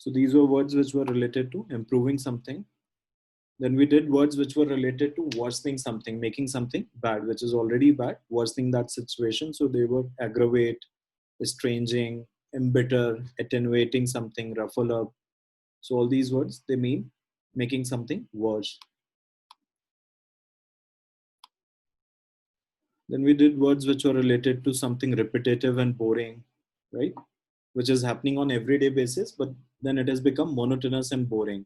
So these were words which were related to improving something. Then we did words which were related to worsening something, making something bad, which is already bad, worsening that situation. So they were aggravate, estranging, embitter, attenuating something, ruffle up. So all these words, they mean making something worse. Then we did words which were related to something repetitive and boring, right? Which is happening on everyday basis, but then it has become monotonous and boring.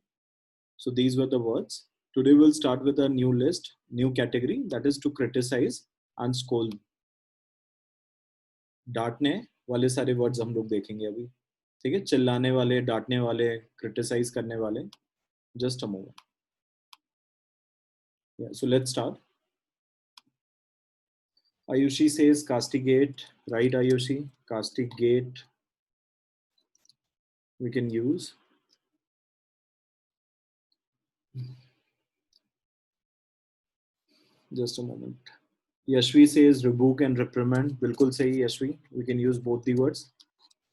So these were the words. Today we'll start with a new list, new category, that is to criticize and scold. डांटने वाले सारे words हम लोग देखेंगे अभी, ठीक है? चिल्लाने वाले, डांटने वाले, क्रिटिसाइज करने वाले. Just a moment. Yeah, so let's start. Ayushi says castigate, right Ayushi? Castigate we can use. Just a moment. Yashvi says rebuke and reprimand. बिल्कुल सही Yashvi. We can use both the words.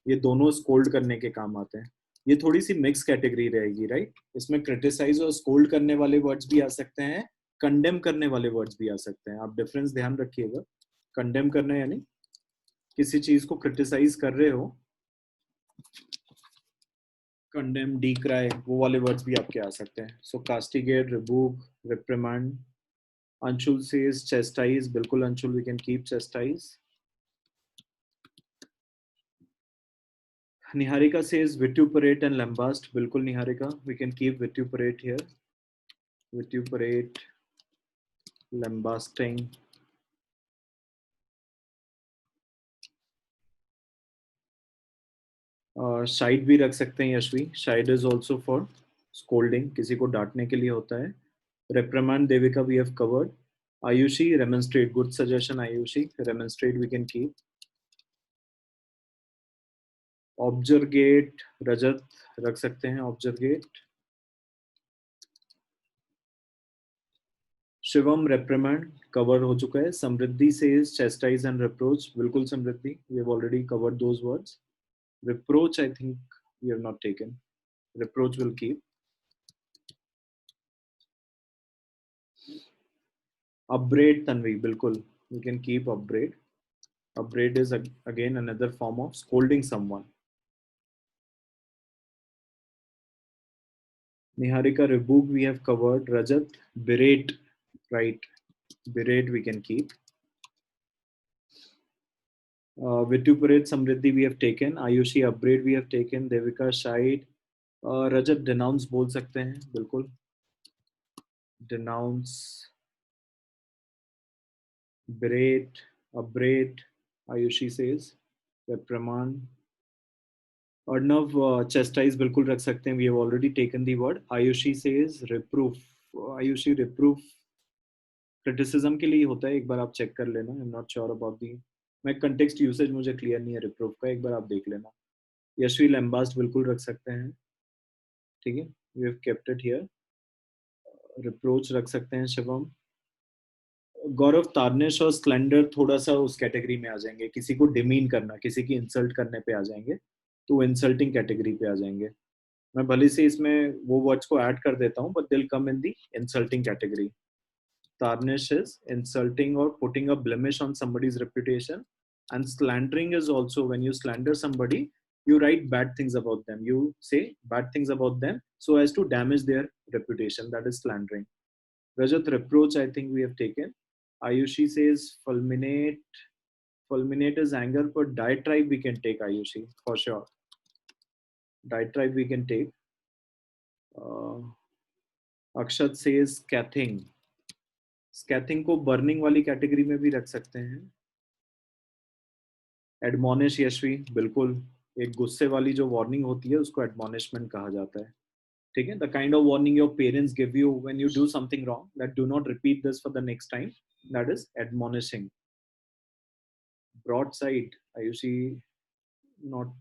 ये दोनों scold करने के काम आते हैं. ये थोड़ी सी मिक्स कैटेगरी रहेगी, राइट? इसमें क्रिटिसाइज और स्कोल्ड करने वाले वर्ड्स भी आ सकते हैं, कंडेम करने वाले वर्ड्स भी आ सकते हैं. आप डिफरेंस ध्यान रखिएगा. कंडेम करना यानी किसी चीज को क्रिटिसाइज कर रहे हो, कंडेम, डीक्राई, वो वाले वर्ड्स भी आपके आ सकते हैं. So castigate, rebuke, reprimand. Anshul says chastise. बिल्कुल Anshul, we can keep chastise. Niharika says vituperate and lambast. बिल्कुल Niharika, we can keep vituperate here. Vituperate, lambasting. Shide भी रख सकते हैं Yashvi. Shide is also for scolding, किसी को डांटने के लिए होता है. Reprimand, Devika, we have covered. Ayushi, remonstrate. Good suggestion Ayushi. Remonstrate we can keep. Objurgate, Rajat रख सकते हैं objurgate. शिवम, reprimand cover हो चुका है. समृद्धि says chastise and reproach. बिल्कुल समृद्धि, we have already covered those words. Reproach I think we have not taken. Reproach will keep. Upbraid, Tanvi, बिल्कुल we can keep upbraid. Upbraid is again another form of scolding someone. Niharika, rebuke we have covered. Rajat, berate, right? Berate we can keep. Vituperate, Samriddhi we have taken. Ayushi, upbraid we have taken. Devika, shide. Rajat, denounce बोल सकते हैं, बिल्कुल. Denounce, berate, upbraid. Ayushi says reprimand. Arnav, chastise बिल्कुल रख सकते हैं. We have already taken the word. Ayushi says reproof. Ayushi, reproof criticism के लिए होता है. एक बार आप चेक कर लेना. I'm not sure about the. मैं context usage मुझे clear नहीं है reproof का. एक बार आप देख लेना. यशवी, lambast बिल्कुल रख सकते हैं. ठीक है. We have kept it here. Reproach रख सकते हैं शिवम. गौरव, तार्निश और स्लेंडर थोड़ा सा उस कैटेगरी में आ जाएंगे. किसी को डिमीन करना, किसी की इंसल्ट करने पे आ जाएंगे, तो इंसल्टिंग कैटेगरी पे आ जाएंगे. मैं भले से इसमें वो वर्ड्स को ऐड कर देता हूँ, बट दिल come in the insulting category. Tarnish is insulting or putting a blemish on somebody's reputation, and slandering is also when you slander somebody, you write bad things about them, you say bad things about them so as to damage their reputation. That is slandering. Rajat, reproach I think we have taken. Ayushi says fulminate. Fulminate is anger, but diatribe we can take, Ayushi, for sure. Diatribe we can take. Akshat says scathing. स्कैथिंग को burning वाली category में भी रख सकते हैं. Admonish, Yashvi, बिल्कुल. एक गुस्से वाली जो वार्निंग होती है उसको एडमोनिशमेंट कहा जाता है. ठीक है. The kind of warning your parents give you when you do something wrong, that do not repeat this for the next time, that is admonishing. Broadside, Ayushi, not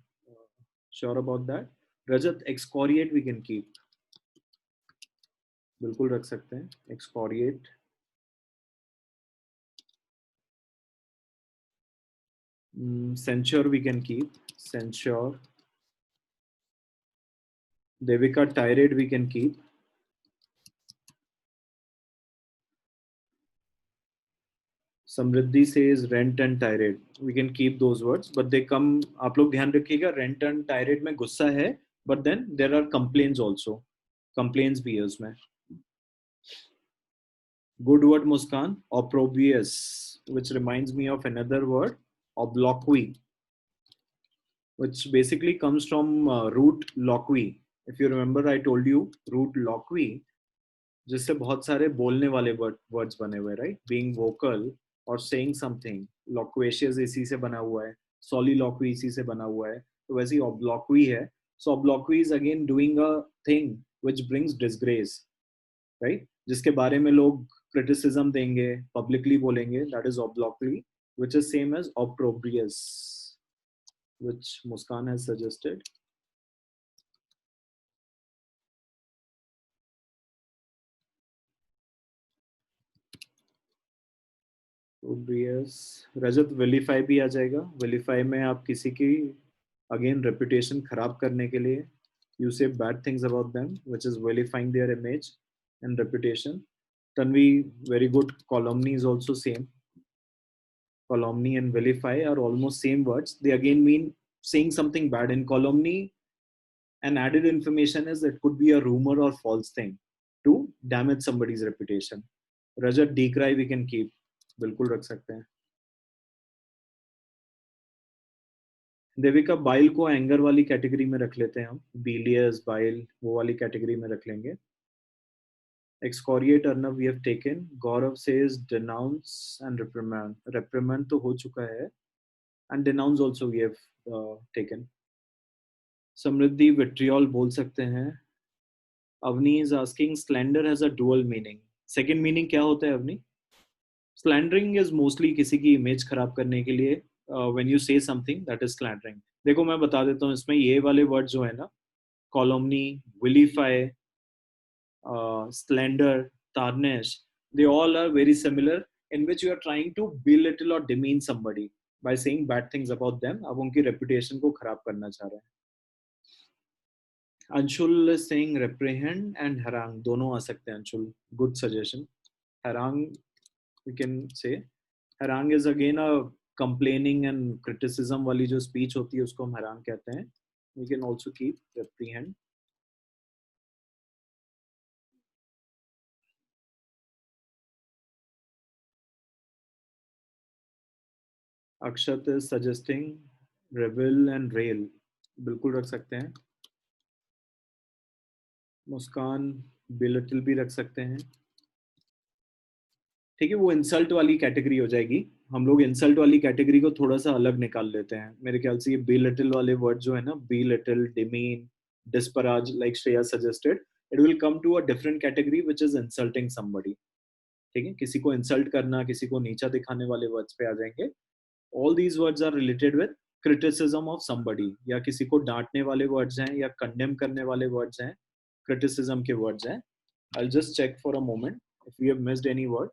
sure about that. Rajat, excoriate we can keep. बिल्कुल रख सकते हैं एक्सकोरिएट. Censure we can keep. Censure. Devika, tirade we can keep. Samriddhi says rent and tirade. We can keep those words, but they come. आप लोग ध्यान रखिएगा, rent and tirade में गुस्सा है, but then there are complaints also. Complaints भी है उसमें. Good word, Muskan. Opprobrious, which reminds me of another word, obloquy, which basically comes from root loqui. If you remember, I told you root loqui, जिससे बहुत सारे बोलने वाले words बने हुए, राइट? बीइंग वोकल और सेइंग समथिंग. loquacious इसी से बना हुआ है, soliloquy इसी से बना हुआ है, तो वैसे ही obloquy है. So obloquy is again doing a thing which brings disgrace, right? जिसके बारे में लोग criticism देंगे, publicly बोलेंगे, that is obloquy, which is same as opprobrious, which Muskan has suggested. रजत, विलीफाई भी आ जाएगा. विलीफाई में आप किसी की अगेन रेपुटेशन खराब करने के लिए you say bad things about them, which is vilifying their image and reputation. Tanvi, very good. Calumny is also same. Calumny and vilify are almost same words. They again mean saying something bad. In calumny, an added information is it could be a rumor or false thing to damage somebody's reputation. Rajat, decry we can keep. बिल्कुल रख सकते हैं. Devika, bile को anger वाली category में रख लेते हैं हम. बिलियस, बाइल, वो वाली कैटेगरी में रख लेंगे. Excoriate, Arnav, we have taken. Gaurav says denounce and reprimand. Reprimand तो हो चुका है. And denounce also we have taken. Samriddhi, vitriol बोल सकते हैं. Avni is asking, slander has a dual meaning. Second meaning क्या होता है Avni? Slandering is mostly किसी की image खराब करने के लिए. When you say something, that is slandering. देखो मैं बता देता हूँ, इसमें ये वाले वर्ड जो है ना, calumny, vilify, slander, tarnish, they all are very similar, in which you are trying to belittle or demean somebody by saying bad things about them. अब उनकी reputation को खराब करना चाह रहे हैं. Anshul is saying reprehend and harangue, दोनों आ सकते हैं. Anshul, good suggestion. Harangue, we can say. Harangue is again a complaining and criticism वाली जो speech होती है, उसको हम harangue कहते हैं. We can also keep reprehend. Akshat is suggesting revel and rail, बिल्कुल रख सकते हैं. मुस्कान, belittle भी रख सकते हैं. ठीक है, वो इंसल्ट वाली कैटेगरी हो जाएगी. हम लोग इंसल्ट वाली कैटेगरी को थोड़ा सा अलग निकाल लेते हैं. मेरे ख्याल से ये belittle वाले वर्ड जो है ना, belittle, demean, disparage, like Shreya suggested, it will come to a different category which is insulting somebody. ठीक है, किसी को इंसल्ट करना, किसी को नीचा दिखाने वाले वर्ड्स पे आ जाएंगे. All these words are related with criticism of somebody, या किसी को डांटने वाले वर्ड्स हैं या कंडेम करने वाले वर्ड्स हैं, क्रिटिसिज्म के वर्ड्स हैं. I'll just check for a moment if we have missed any word.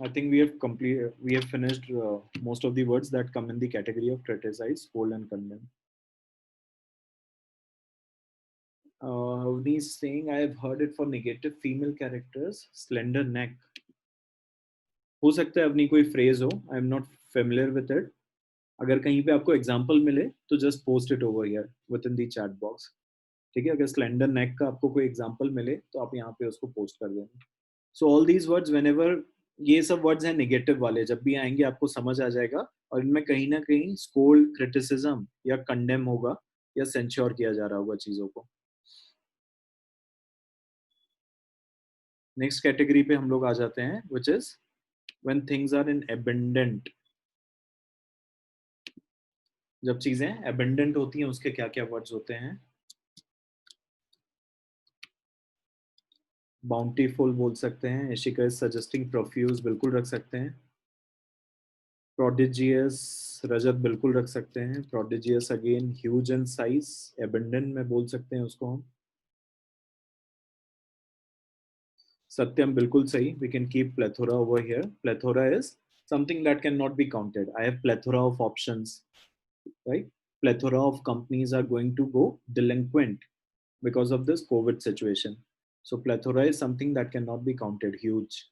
I think we have finished most of the words that come in the category of criticize, scold, and condemn. Avni is saying, I have heard it for negative female characters, slender neck. हो सकता है अवनी कोई phrase हो, I am not familiar with it. अगर कहीं पे आपको example मिले तो just post it over here within the chat box. ठीक है, अगर slender neck का आपको कोई example मिले तो आप यहाँ पे उसको post कर देना. So all these words, whenever ये सब वर्ड्स हैं नेगेटिव वाले, जब भी आएंगे आपको समझ आ जाएगा, और इनमें कहीं ना कहीं स्कोल्ड, क्रिटिसिज्म या कंडेम होगा या सेंश्योर किया जा रहा होगा चीजों को. नेक्स्ट कैटेगरी पे हम लोग आ जाते हैं, which is when things are in abundant. जब चीजें एबंडेंट होती हैं उसके क्या क्या वर्ड्स होते हैं. बाउंटीफुल बोल सकते हैं. इशिका इज सजेस्टिंग प्रोफ्यूज, बिल्कुल रख सकते हैं. प्रोडिजियस, रजत बिल्कुल रख सकते हैं. Prodigious again huge in size, abundant में बोल सकते हैं उसको हम. सत्यम बिल्कुल सही. We can keep plethora over here. Plethora is something that cannot be counted. I have plethora of options, right? Plethora of companies are going to go delinquent because of this COVID situation. So plethora is something that cannot be counted. Huge.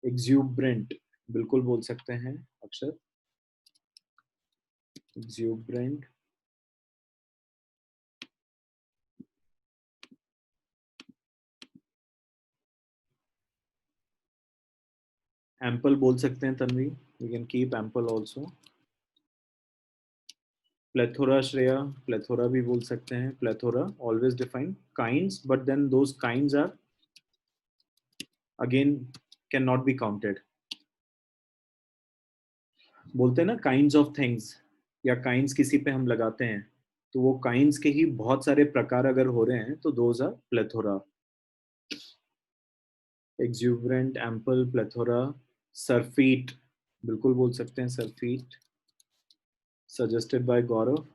Exuberant बिल्कुल बोल सकते हैं अक्षर. Exuberant. Ample बोल सकते हैं Tanvi. We can keep ample also. Plethora Shreya, plethora भी बोल सकते हैं. Plethora always define kinds, but then those kinds are again cannot be counted. बोलते हैं ना काइंड्स ऑफ थिंग्स, या काइंड्स किसी पे हम लगाते हैं, तो वो काइंड्स के ही बहुत सारे प्रकार अगर हो रहे हैं तो those are plethora. Exuberant, ample, plethora. Surfeit बिल्कुल बोल सकते हैं. Surfeit suggested by Gaurav.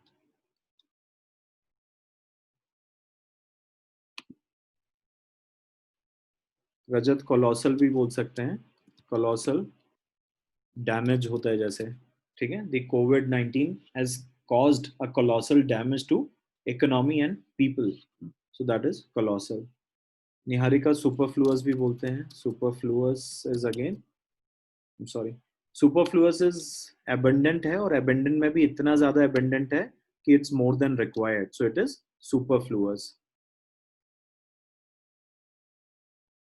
Rajat colossal भी बोल सकते हैं. कोलोसल डैमेज होता है जैसे. ठीक है. The COVID-19 has caused a colossal damage to economy and people, so that is colossal. Niharika superfluous भी बोलते हैं. Superfluous is again, sorry, superfluous is abundant है, और एबंडेंट में भी इतना ज्यादा एबंडेंट है कि it's more than required, so it is superfluous.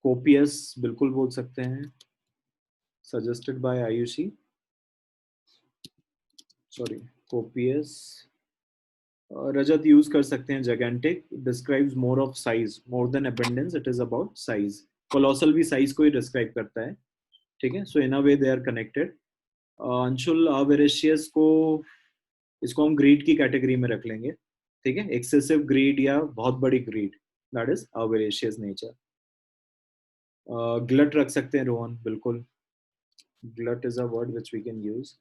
Copious बिल्कुल बोल सकते हैं. Suggested by Ayushi. Sorry, copious. Rajat use कर सकते हैं. Gigantic describes more of size, more than abundance, it is about size. Colossal भी साइज को ही डिस्क्राइब करता है. ठीक है. So in a way they are connected. Anshul, avaricious को, इसको हम ग्रीड की कैटेगरी में रख लेंगे. ठीक है. एक्सेसिव ग्रीड या बहुत बड़ी greed, that is avaricious nature. Glut रख सकते हैं रोहन. बिल्कुल, glut is a word which we can use.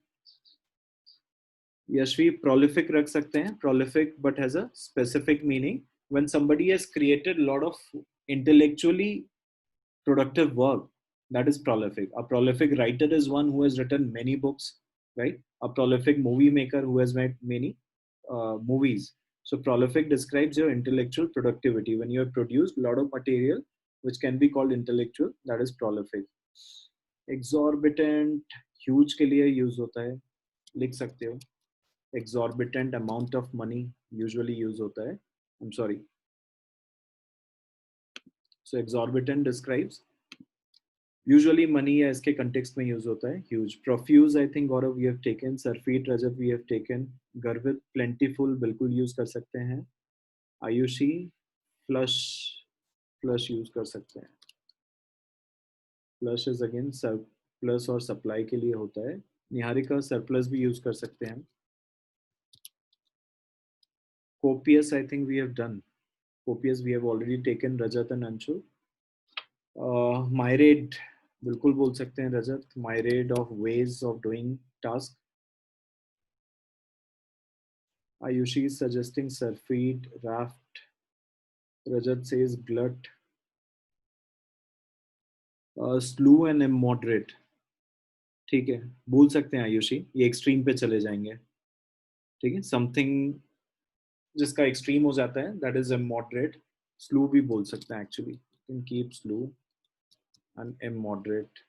Yashvi, prolific रख सकते हैं. Prolific but has a specific meaning when somebody has created a lot of intellectually productive work, that is prolific. A prolific writer is one who has written many books, right? A prolific movie maker who has made many movies. So prolific describes your intellectual productivity. When you have produced a lot of material which can be called intellectual, that is prolific. Exorbitant huge के लिए use होता है, लिख सकते हो. Exorbitant amount of money usually use होता है. I'm sorry. So exorbitant describes usually money या इसके context में use होता है. Huge. Profuse I think Gaurav we have taken. Surfeit Rajat we have taken. गर्वित, plentiful बिल्कुल use कर सकते हैं. आयुषी, flush, flush use कर सकते हैं. Flush is again surplus और supply के लिए होता है. निहारिका, surplus भी use कर सकते हैं. Copious I think we have done. Copious we have already taken. Rajat and Anshul. Myriad बिल्कुल बोल सकते हैं रजत. Myriad of ways of doing task. Ayushi is suggesting surfeit, raft. Rajat says glut. Slew and immoderate. ठीक है, बोल सकते हैं आयुषी. ये एक्सट्रीम पे चले जाएंगे. ठीक है. समथिंग जिसका एक्सट्रीम हो जाता है, दैट इज immoderate. स्लू भी बोल सकते हैं actually. Can keep स्लू and immoderate.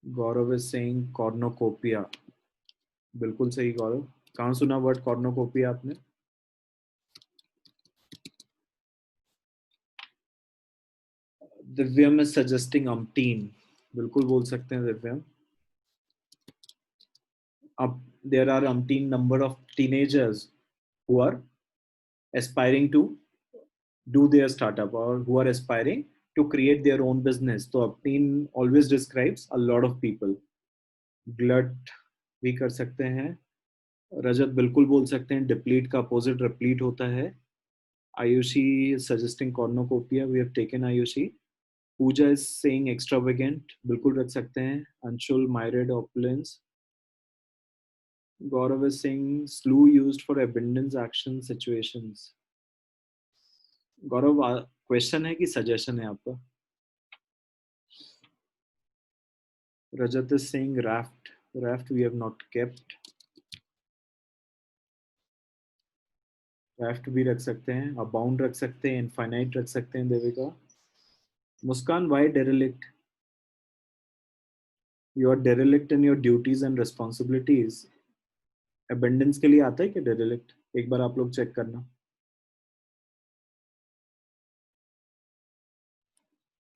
Gaurav is saying cornucopia. बिल्कुल सही गौरव. कहाँ सुना वर्ड cornucopia आपने? दिव्यम is suggesting umpteen. बिल्कुल बोल सकते हैं दिव्यम. अब there are umpteen number of teenagers who are aspiring to do their startup or who are aspiring to create their own business. So umpteen always describes a lot of people. Glut भी कर सकते हैं. रजत बिल्कुल बोल सकते हैं. Deplete का opposite replete होता है. Ayushi is suggesting cornucopia. We have taken Ayushi. Pooja is saying extravagant. बिल्कुल रख सकते हैं. Anshul, myriad opulence. Gaurav is saying slew used for abundance action situations. Gaurav question है कि सजेशन है आपका? Rajat is saying raft. Raft we have not kept. Raft भी रख सकते हैं. Abound रख सकते हैं. Infinite रख सकते हैं. देविका. मुस्कान, why derelict? You are derelict in your duties and responsibilities. Abundance के लिए आता है क्या derelict? एक बार आप लोग चेक करना.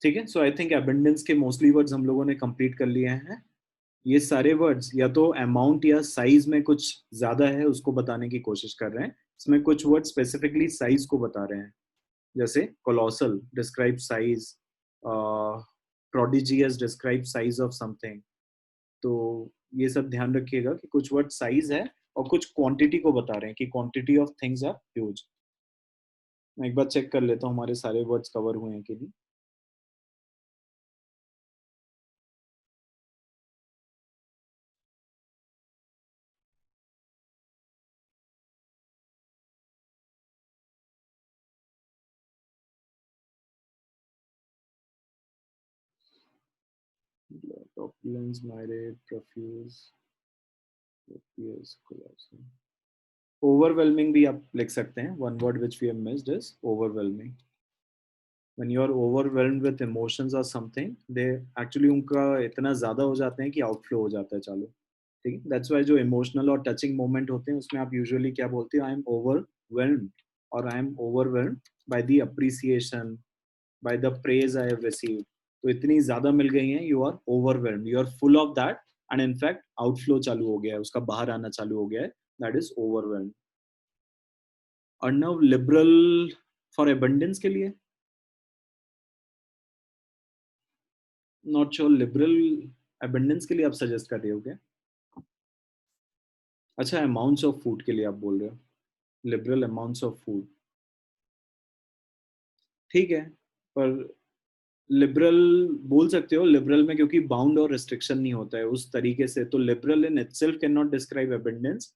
ठीक है. सो आई थिंक abundance के मोस्टली वर्ड्स हम लोगों ने कंप्लीट कर लिए हैं. ये सारे वर्ड्स या तो अमाउंट या साइज में कुछ ज्यादा है उसको बताने की कोशिश कर रहे हैं. इसमें कुछ वर्ड स्पेसिफिकली साइज को बता रहे हैं. जैसे colossal describe size, prodigious describe size of something. तो ये सब ध्यान रखिएगा कि कुछ वर्ड साइज है और कुछ क्वांटिटी को बता रहे हैं कि quantity of things are huge. मैं एक बार चेक कर लेता हूँ हमारे सारे वर्ड्स कवर हुए हैं कि नहीं. opulence, myriad, profuse, copious, colossal. Overwhelming भी आप लिख सकते हैं. One word which we have missed is overwhelming. When you are overwhelmed with emotions or something, they actually उनका इतना ज़्यादा हो जाते हैं कि outflow हो जाता है चालू. ठीक है. That's why जो emotional और touching moment होते हैं उसमें आप usually क्या बोलते हो? I am overwhelmed और I am overwhelmed by the appreciation, by the praise I have received. तो इतनी ज़्यादा मिल गई हैं. You are overwhelmed. You are full of that and in fact outflow चालू हो गया है. उसका बाहर आना चालू हो गया है. That is overwhelmed. Arnav liberal for abundance के लिए. Not sure. लिबरल एबंडेंस के लिए आप सजेस्ट कर रहे हो क्या? अच्छा, अमाउंट्स ऑफ फूड के लिए आप बोल रहे हो. लिबरल अमाउंट्स ऑफ फूड ठीक है. पर लिबरल बोल सकते हो लिबरल में, क्योंकि बाउंड और रिस्ट्रिक्शन नहीं होता है उस तरीके से. तो liberal in itself can not describe abundance.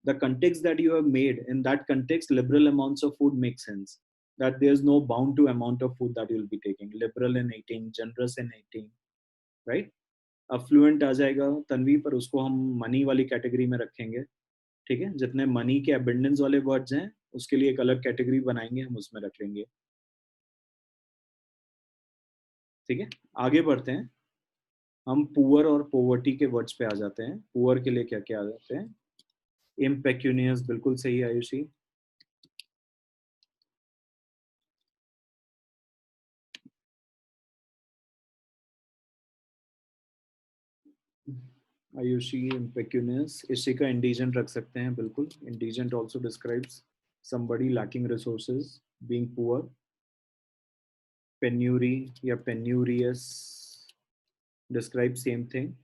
The context that you have made, in that context liberal amounts of food make sense, that there's no bound to amount of food that you'll be taking. Liberal in eating, generous in eating, right? Affluent आ जाएगा तन्वी, पर उसको हम money वाली category में रखेंगे. ठीक है. जितने मनी के अबेंडेंस वाले वर्ड्स हैं उसके लिए एक अलग कैटेगरी बनाएंगे, हम उसमें रख लेंगे. ठीक है. आगे बढ़ते हैं. हम पुअर और पोवर्टी के वर्ड्स पे आ जाते हैं. पुअर के लिए क्या क्या आ जाते हैं? इम्पेक्यूनियस बिल्कुल सही आयुषी. आयुषी इम्पेक्यूनियस. इशिका इंडिजेंट रख सकते हैं बिल्कुल. Indigent also describes somebody lacking resources, being poor. Penury या penurious describes same thing.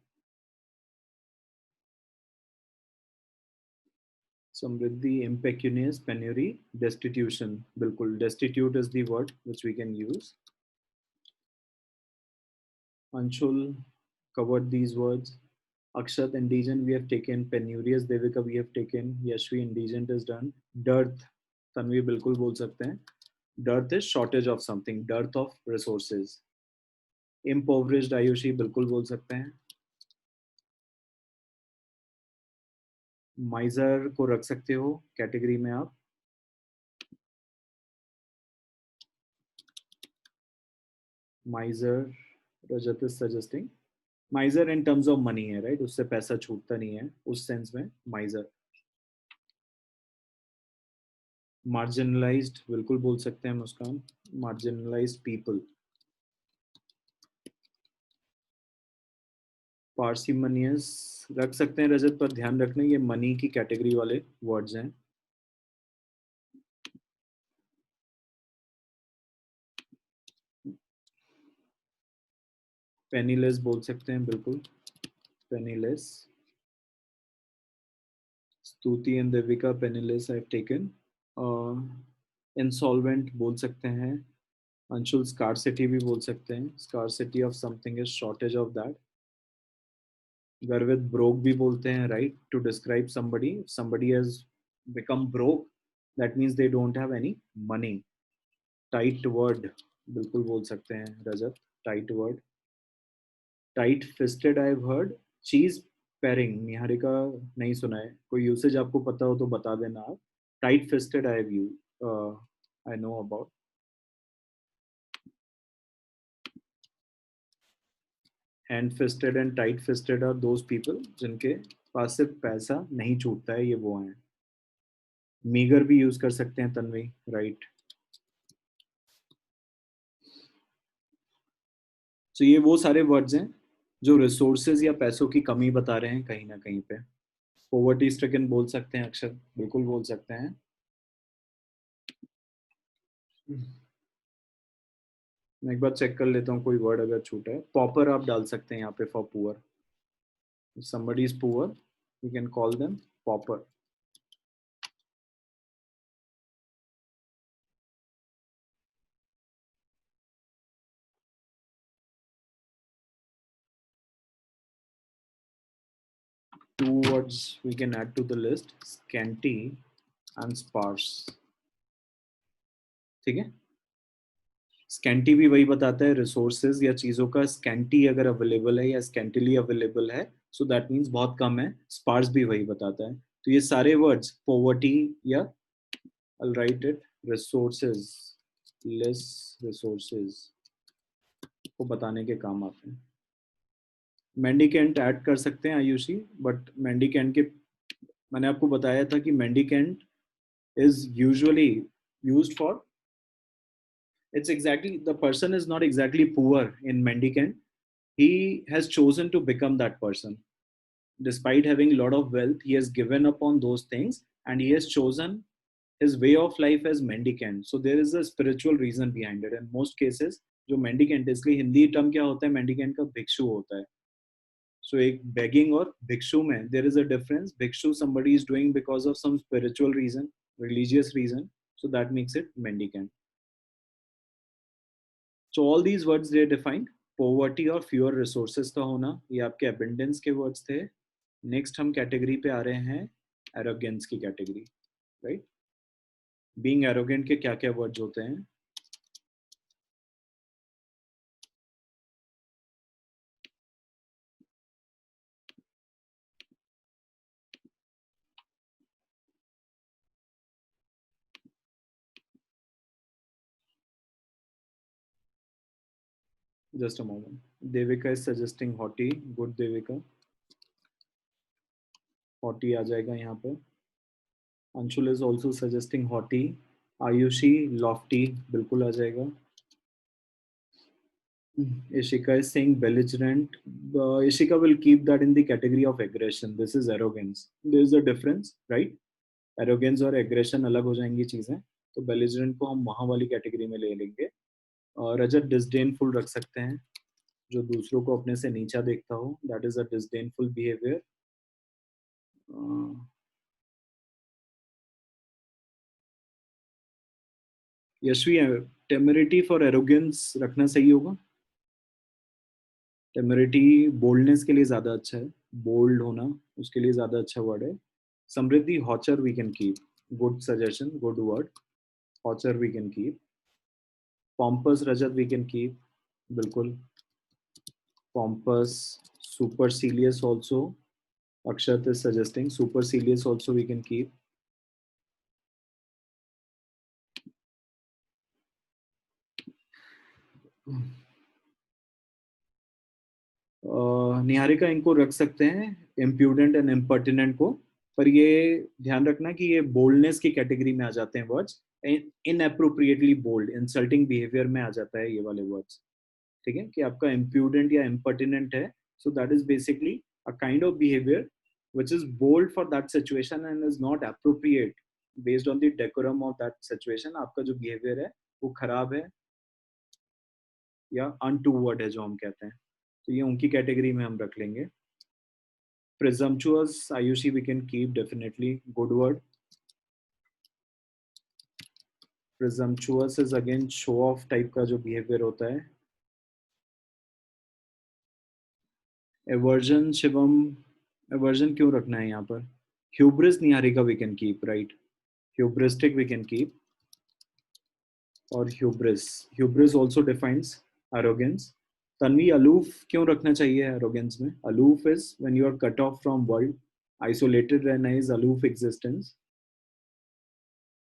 समृद्धि, impecunious, penury, destitution. बिल्कुल destitute is the word which we can use. Anshul covered these words. Akshat, indigent we have taken. Penurious, Devika we have taken. Yashvi, indigent is done. Dearth, Tanvi बिल्कुल बोल सकते हैं. Dearth is shortage of something, dearth of resources. Impoverished, Ayushi बिल्कुल बोल सकते हैं. माइजर को रख सकते हो कैटेगरी में आप. माइजर, रजत is suggesting. माइजर in terms of money है, राइट? उससे पैसा छूटता नहीं है उस सेंस में माइजर. मार्जिनलाइज्ड बिल्कुल बोल सकते हैं मुस्कान. Marginalised people. पार्सिमनियस रख सकते हैं रजत, पर ध्यान रखना ये मनी की कैटेगरी वाले वर्ड्स हैं. पेनीलेस बोल सकते हैं बिल्कुल. Penniless. Stuti and Devika penniless I have taken. Insolvent बोल सकते हैं। अंशुल स्कार्सिटी भी बोल सकते हैं, scarcity of something is shortage of that. Garvit broke भी बोलते हैं, right, to describe somebody has become broke, that means they don't have any money। Tight word बिल्कुल बोल सकते हैं Rajat, tight word. Tight fisted I have heard. Cheeseparing Niharika नहीं सुना है, कोई यूसेज आपको पता हो तो बता देना आप। Tight fisted I have you I know about. Hand fisted and tight fisted are those people जिनके पास सिर्फ पैसा नहीं छूटता है, ये वो हैं। मीगर भी यूज कर सकते हैं तन्वी, राइट। तो ये वो सारे वर्ड्स हैं जो रिसोर्सेज या पैसों की कमी बता रहे हैं कहीं ना कहीं पे। पोवर्टी स्ट्रिकन बोल सकते हैं अक्षर, बिल्कुल बोल सकते हैं। मैं एक बार चेक कर लेता हूँ कोई वर्ड अगर छूटा है। पॉपर आप डाल सकते हैं यहाँ पे for poor. somebody is poor, you can call them pauper। Two words we can add to the list, scanty and sparse। ठीक है, स्कैंटी भी वही बताता है रिसोर्सेज या चीजों का स्कैंटी अगर अवेलेबल है या स्कैंटिली अवेलेबल है, सो दैट मीन्स बहुत कम है। स्पार्स भी वही बताता है। तो ये सारे वर्ड्स पॉवर्टी या I'll write it, resources, less resources को बताने के काम आते हैं। मेंडिकेंट ऐड कर सकते हैं आयुषी, बट मेंडिकेंट के मैंने आपको बताया था कि mendicant is usually used for, it's exactly, the person is not exactly poor in mendicant, he has chosen to become that person despite having a lot of wealth, he has given up on those things and he has chosen his way of life as mendicant, so there is a spiritual reason behind it in most cases। जो mendicant, इसलिए Hindi term क्या होता है mendicant का, भिक्षु होता है। So एक begging और भिक्षु में there is a difference। भिक्षु somebody is doing because of some spiritual reason, religious reason, so that makes it mendicant। So all these words they defined। poverty और fewer resources का होना, ये आपके abundance के words थे। नेक्स्ट हम category पे आ रहे हैं एरोगेंस की कैटेगरी, राइट। बीइंग एरोगेंट के क्या क्या वर्ड्स होते हैं? Just a moment, Devika is suggesting haughty, good Devika, haughty आ जाएगा यहाँ पे। Anshul is also suggesting haughty. Ayushi lofty बिल्कुल आ जाएगा। Ishika is saying belligerent. Ishika will keep that in the category of aggression. This is arrogance. There is a difference, right? Arrogance और aggression अलग हो जाएंगी चीजें, तो belligerent को हम वहाँ वाली कैटेगरी में ले लेंगे। रजत disdainful रख सकते हैं, जो दूसरों को अपने से नीचा देखता हो, that is a disdainful behavior। Yashvi temerity for arrogance रखना सही होगा। टेमरिटी बोल्डनेस के लिए ज्यादा अच्छा है, बोल्ड होना उसके लिए ज्यादा अच्छा वर्ड है। Samriddhi hauteur we can keep, good suggestion, good word, hauteur we can keep. Pompous Rajat we can keep, बिल्कुल pompous. Supercilious also, Akshat is suggesting supercilious also we can keep. Niharika इनको रख सकते हैं, इम्प्यूडेंट एंड इम्पर्टिनेंट को, पर ये ध्यान रखना कि ये बोल्डनेस की कैटेगरी में आ जाते हैं words. Inappropriately bold, insulting behaviour में आ जाता है ये वाले वर्ड्स। ठीक है, कि आपका इम्प्यूडेंट या इम्पर्टिनेंट है, so that is basically a kind of behaviour which is bold for that situation and is not appropriate based on the decorum of that situation। आपका जो बिहेवियर है वो खराब है या अनटूवर्ड है जो हम कहते हैं, तो ये उनकी कैटेगरी में हम रख लेंगे। presumptuous Ayushi we can keep, definitely good word। presumptuous is again show off type का जो behavior होता है. Aversion शिवम, aversion क्यों रखना है यहाँ पर? Hubris Niharika we can keep, right? Hubristic we can keep. और hubris. Hubris also defines arrogance. Tanvi aloof क्यों रखना चाहिए arrogance में? Aloof is when you are cut off from world, isolated रहना is aloof existence.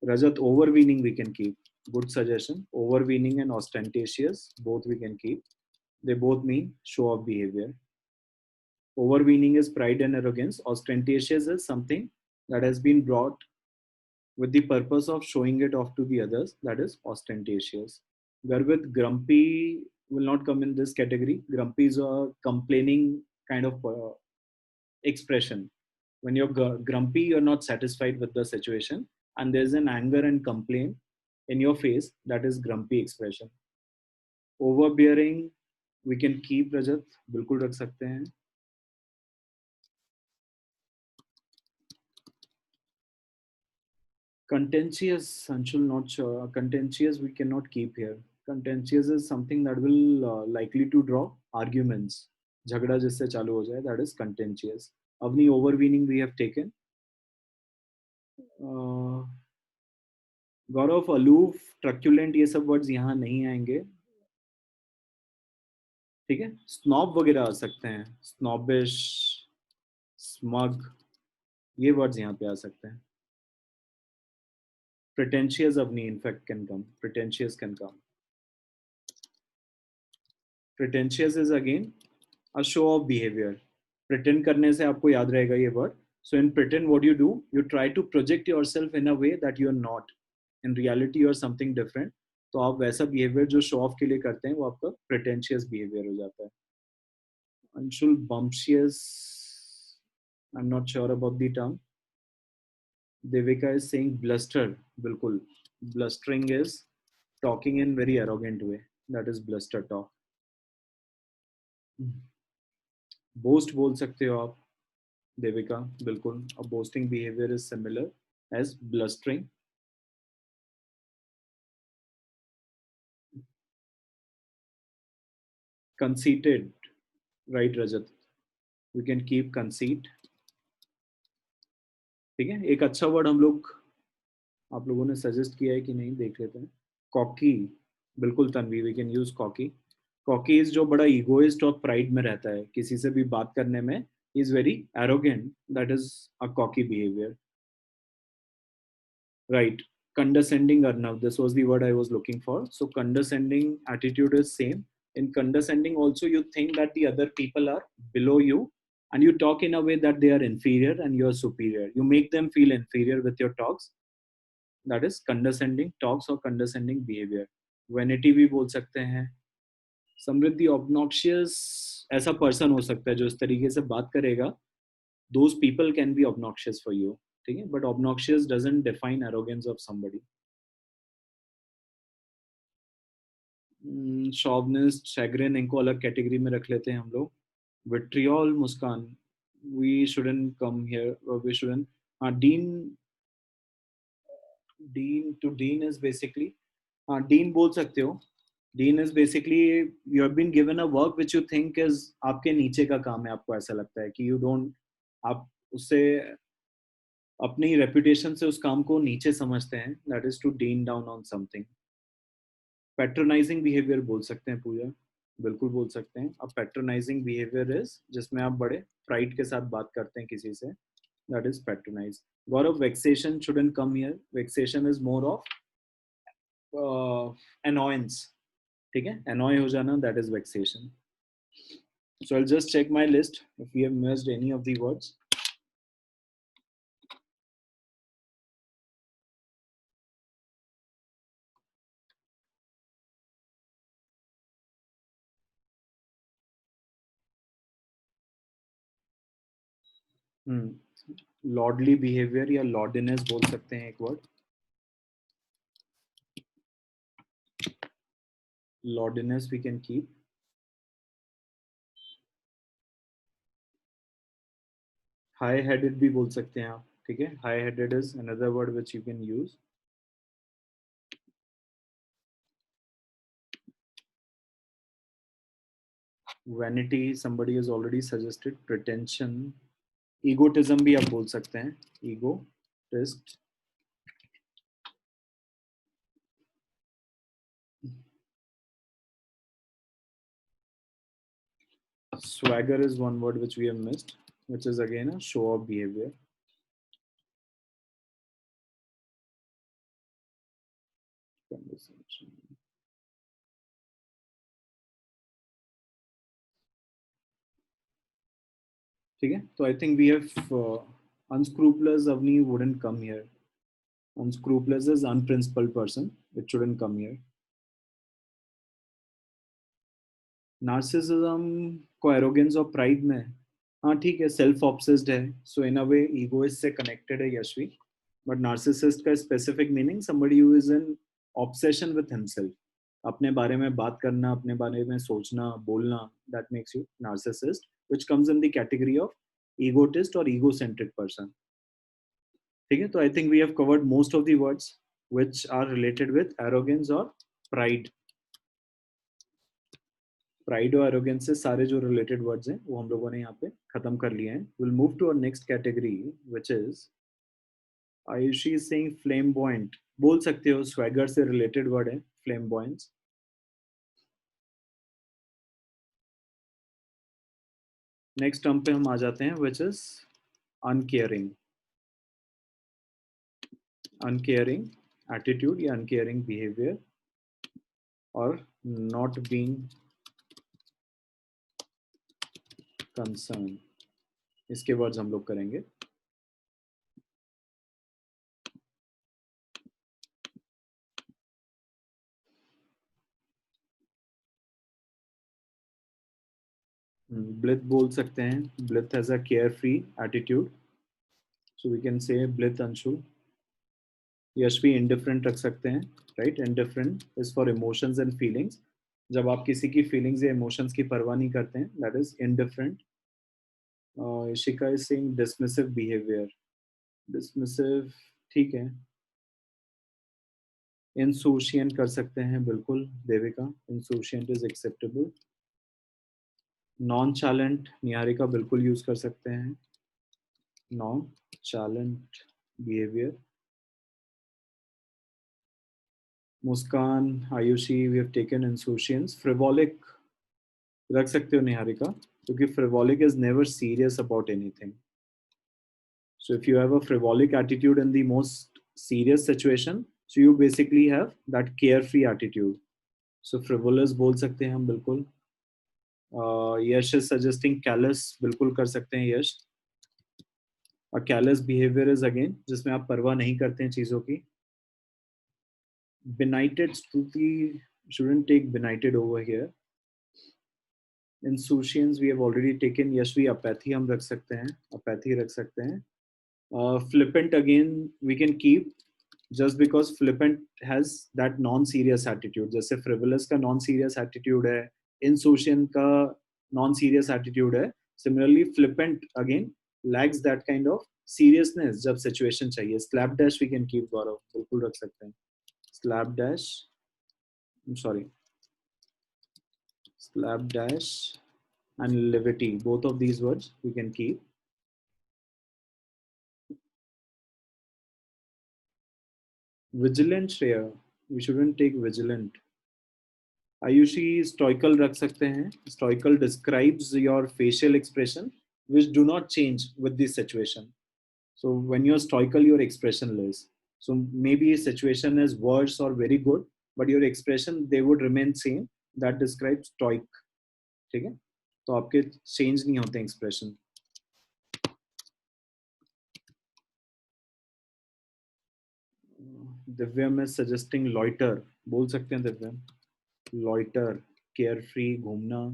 Rajat, overweening we can keep. Good suggestion. Overweening and ostentatious, both we can keep. They both mean show off behavior. Overweening is pride and arrogance. Ostentatious is something that has been brought with the purpose of showing it off to the others. That is ostentatious. Garvit, grumpy will not come in this category. Grumpy is a complaining kind of expression. When you're grumpy, you're not satisfied with the situation, and there's an anger and complaint in your face. That is grumpy expression. Overbearing, we can keep. Rajat, बिल्कुल रख सकते हैं. Contentious, Anshul, not sure. Contentious, we cannot keep here. Contentious is something that will likely to draw arguments. झगड़ा जिससे चालू हो जाए, that is contentious. Avni, overweening we have taken. Gaurav, aloof, truculent, ये सब वर्ड्स यहाँ नहीं आएंगे. ठीक है, स्नॉब वगैरह आ सकते हैं. स्नॉबिश, स्मग, ये वर्ड्स यहाँ पे आ सकते हैं. Pretentious, Avni, in fact, can come. Pretentious can come. Pretentious is again a show of behavior. Pretend करने से आपको याद रहेगा ये word. So in pretend, what you do, you try to project yourself in a way that you are not. In reality, you are something different. तो आप वैसा behavior जो show off के लिए करते हैं, वो आपका pretentious behavior हो जाता है. Anshul, bumptious, I'm not sure about the term. Devika is saying bluster. बिल्कुल. Blustering is talking in very arrogant way. That is bluster talk. Boast बोल सकते हो आप, देविका, बिल्कुल. A boasting behavior is similar as blustering. Conceited, right Rajat? We can keep conceit. ठीक है, एक अच्छा वर्ड हम लोग, आप लोगों ने सजेस्ट किया है कि नहीं, देख लेते हैं. कॉकी, बिल्कुल Tanvi, we can use cocky. Cocky is जो बड़ा ईगोइस्ट और प्राइड में रहता है, किसी से भी बात करने में is very arrogant. That is a cocky behaviour. Right. Condescending, Arnav. This was the word I was looking for. So condescending attitude is same. In condescending also, you think that the other people are below you, and you talk in a way that they are inferior and you are superior. You make them feel inferior with your talks. That is condescending talks or condescending behavior. Vanity भी बोल सकते हैं. समृद्धि, obnoxious ऐसा person हो सकता है जो इस तरीके से बात करेगा. Those people can be obnoxious for you. ठीक है, but obnoxious doesn't define arrogance of somebody. Chauvinist, chagrin, इनको अलग कैटेगरी में रख लेते हैं हम लोग. Vitriol, Muskan, we shouldn't come here, or we shouldn't. Dean, Dean to Dean is basically, Dean बोल सकते हो. Dean is basically you have been given a work which you think is आपके नीचे का काम है, आपको ऐसा लगता है कि you don't, आप उससे अपनी रेपुटेशन से उस काम को नीचे समझते हैं. That is to dean down on something. Patronising behaviour बोल सकते हैं पूजा, बिल्कुल बोल सकते हैं. अब पैट्रोनाइजिंग बिहेवियर इज जिसमें आप बड़े प्राइड के साथ बात करते हैं किसी से. That is patronize. Gaurav, vexation shouldn't come here. Vexation is more of annoyance. ठीक है, annoy हो जाना, that is vexation. So I'll just check my list if we have missed any of the words. Lordly behaviour या lordliness बोल सकते हैं एक word. Lordliness we can keep. High headed भी बोल सकते हैं आप. ठीक है, high headed is another word which you can use. vanity somebody has already suggested, pretension, egotism भी आप बोल सकते हैं, egotist, swagger is one word which we have missed, which is again a show off behavior. Condescension. ठीक है, तो I think we have unscrupulous Avni wouldn't come here. Unscrupulous is unprincipled person. It shouldn't come here. Narcissism को arrogance और pride में, हाँ ठीक है, self obsessed है, so in a way egoist से connected है यशवी, but narcissist का specific meaning somebody who is in obsession with himself, अपने बारे में बात करना, अपने बारे में सोचना, बोलना, that makes you narcissist, which comes in the category of egotist or egocentric person. ठीक है, तो I think we have covered most of the words which are related with arrogance और प्राइड. प्राइड और एरोगेंस से सारे जो related words हैं वो हम लोगों ने यहाँ पे खत्म कर लिए हैं. Will move to our next category which is, Ayushi is saying flamboyant. बोल सकते हो, स्वैगर से रिलेटेड वर्ड है फ्लेमबॉयंस. नेक्स्ट टर्म पे हम आ जाते हैं which is uncaring. Uncaring attitude या अनकेयरिंग बिहेवियर और नॉट बीइंग कंसर्न, इसके वर्ड्स हम लोग करेंगे. ब्लिथ बोल सकते हैं. Blithe has a care free attitude, so we can say blithe Anshu. Yashvi indifferent रख सकते हैं, right. Indifferent is for emotions and feelings. जब आप किसी की फीलिंग्स या इमोशंस की परवाह नहीं करते हैं, that is indifferent. Yashika is saying dismissive behaviour. Dismissive ठीक है. इंसोशिएंट कर सकते हैं बिल्कुल Devika, insouciant is acceptable. Nonchalant Niharika बिल्कुल यूज कर सकते हैं, nonchalant behaviour. Muskan, Ayushi, we have taken insouciance. Frivolic रख सकते हो निहारिका, क्योंकि frivolic is never serious about anything. So if you have a frivolic attitude in the most serious situation, so you basically have that carefree attitude. So frivolous बोल सकते हैं हम बिल्कुल. यश is suggesting callous, बिल्कुल कर सकते हैं यश. A callous behavior is again जिसमें आप परवाह नहीं करते हैं चीजों की. Benighted, Stuti shouldn't take benighted over here. Insouciance we have already taken. Yashvi apathy हम रख सकते हैं, apathy रख सकते हैं. Flippant again we can keep, just because flippant has that non-serious attitude. जैसे frivolous का non-serious attitude है, insouciant का non-serious attitude है. Similarly flippant again lacks that kind of seriousness जब situation चाहिए. Slapdash we can keep, गौरव बिल्कुल रख सकते हैं. Slapdash, I'm sorry, slapdash and levity, both of these words we can keep. Vigilant, Shreya, we shouldn't take vigilant. Ayushi stoical रख सकते हैं. Stoical describes your facial expression which do not change with the situation. So when you're stoical, you're expressionless. So maybe a situation is worse or very good, but your expression they would remain same. That describes stoic. ठीक है, तो आपके change नहीं होते expression. Divyam is suggesting loiter. बोल सकते हैं दिव्यम. Loiter, carefree, घूमना,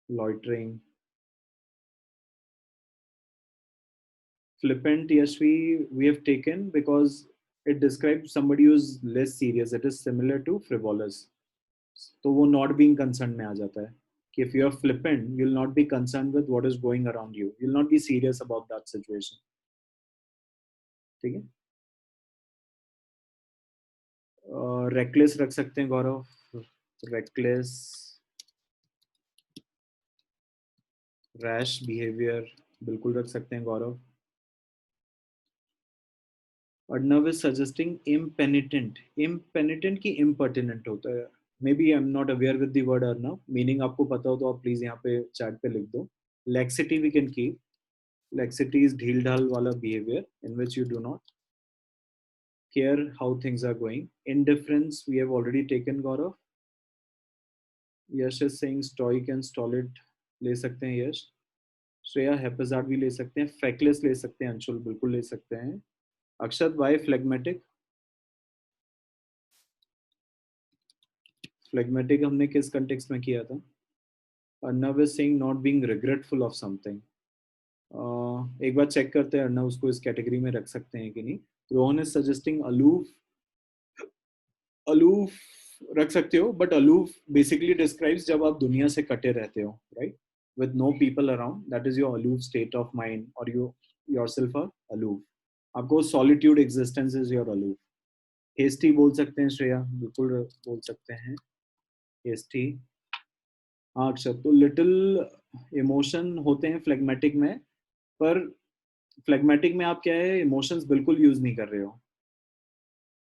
loitering. Flippant, yes, we have taken because it describes somebody who's less serious. It is similar to frivolous. तो वो not being concerned में आ जाता है कि if you are flippant, you'll not be concerned with what is going around you. You'll not be serious about that situation. ठीक है. Reckless रख सकते हैं गौरव. Reckless रैश बिहेवियर बिल्कुल रख सकते हैं Gaurav. Arnav is suggesting impenitent. Impenitent की इम्पर्टिनेंट होता है. Maybe I am not aware with the word Arnav. Meaning आपको पता हो तो आप प्लीज यहाँ पे चैट पे लिख दो. Laxity we can keep. Laxity is ढील ढाल वाला behaviour in which you do not care how things are going. Indifference we have already taken Gaurav. Yash is saying stoic and stolid ले सकते हैं यश. श्रेया हैपेजार्ड भी ले सकते हैं. फैकलेस ले सकते हैं. अंशुल बिल्कुल ले सकते हैं. अक्षत वाई फ्लेगमेटिक. फ्लेगमेटिक हमने किस कंटेक्स्ट में किया था? Arnav is saying not being regretful of something. एक बार चेक करते हैं अर्नव उसको इस कैटेगरी में रख सकते हैं कि नहीं. Rohan is suggesting aloof. Aloof रख सकते हो बट अलूफ बेसिकली डिस्क्राइब्स जब आप दुनिया से कटे रहते हो right with no people around. That is your aloof state of mind, or you yourself are aloof. आपको solitude existence is your aloof. Hasty बोल सकते हैं श्रेया. बिल्कुल बोल सकते हैं hasty. हाँ अक्षर. तो लिटिल इमोशन होते हैं फ्लेगमेटिक में. पर फ्लेगमेटिक में आप क्या है इमोशंस बिल्कुल यूज नहीं कर रहे हो.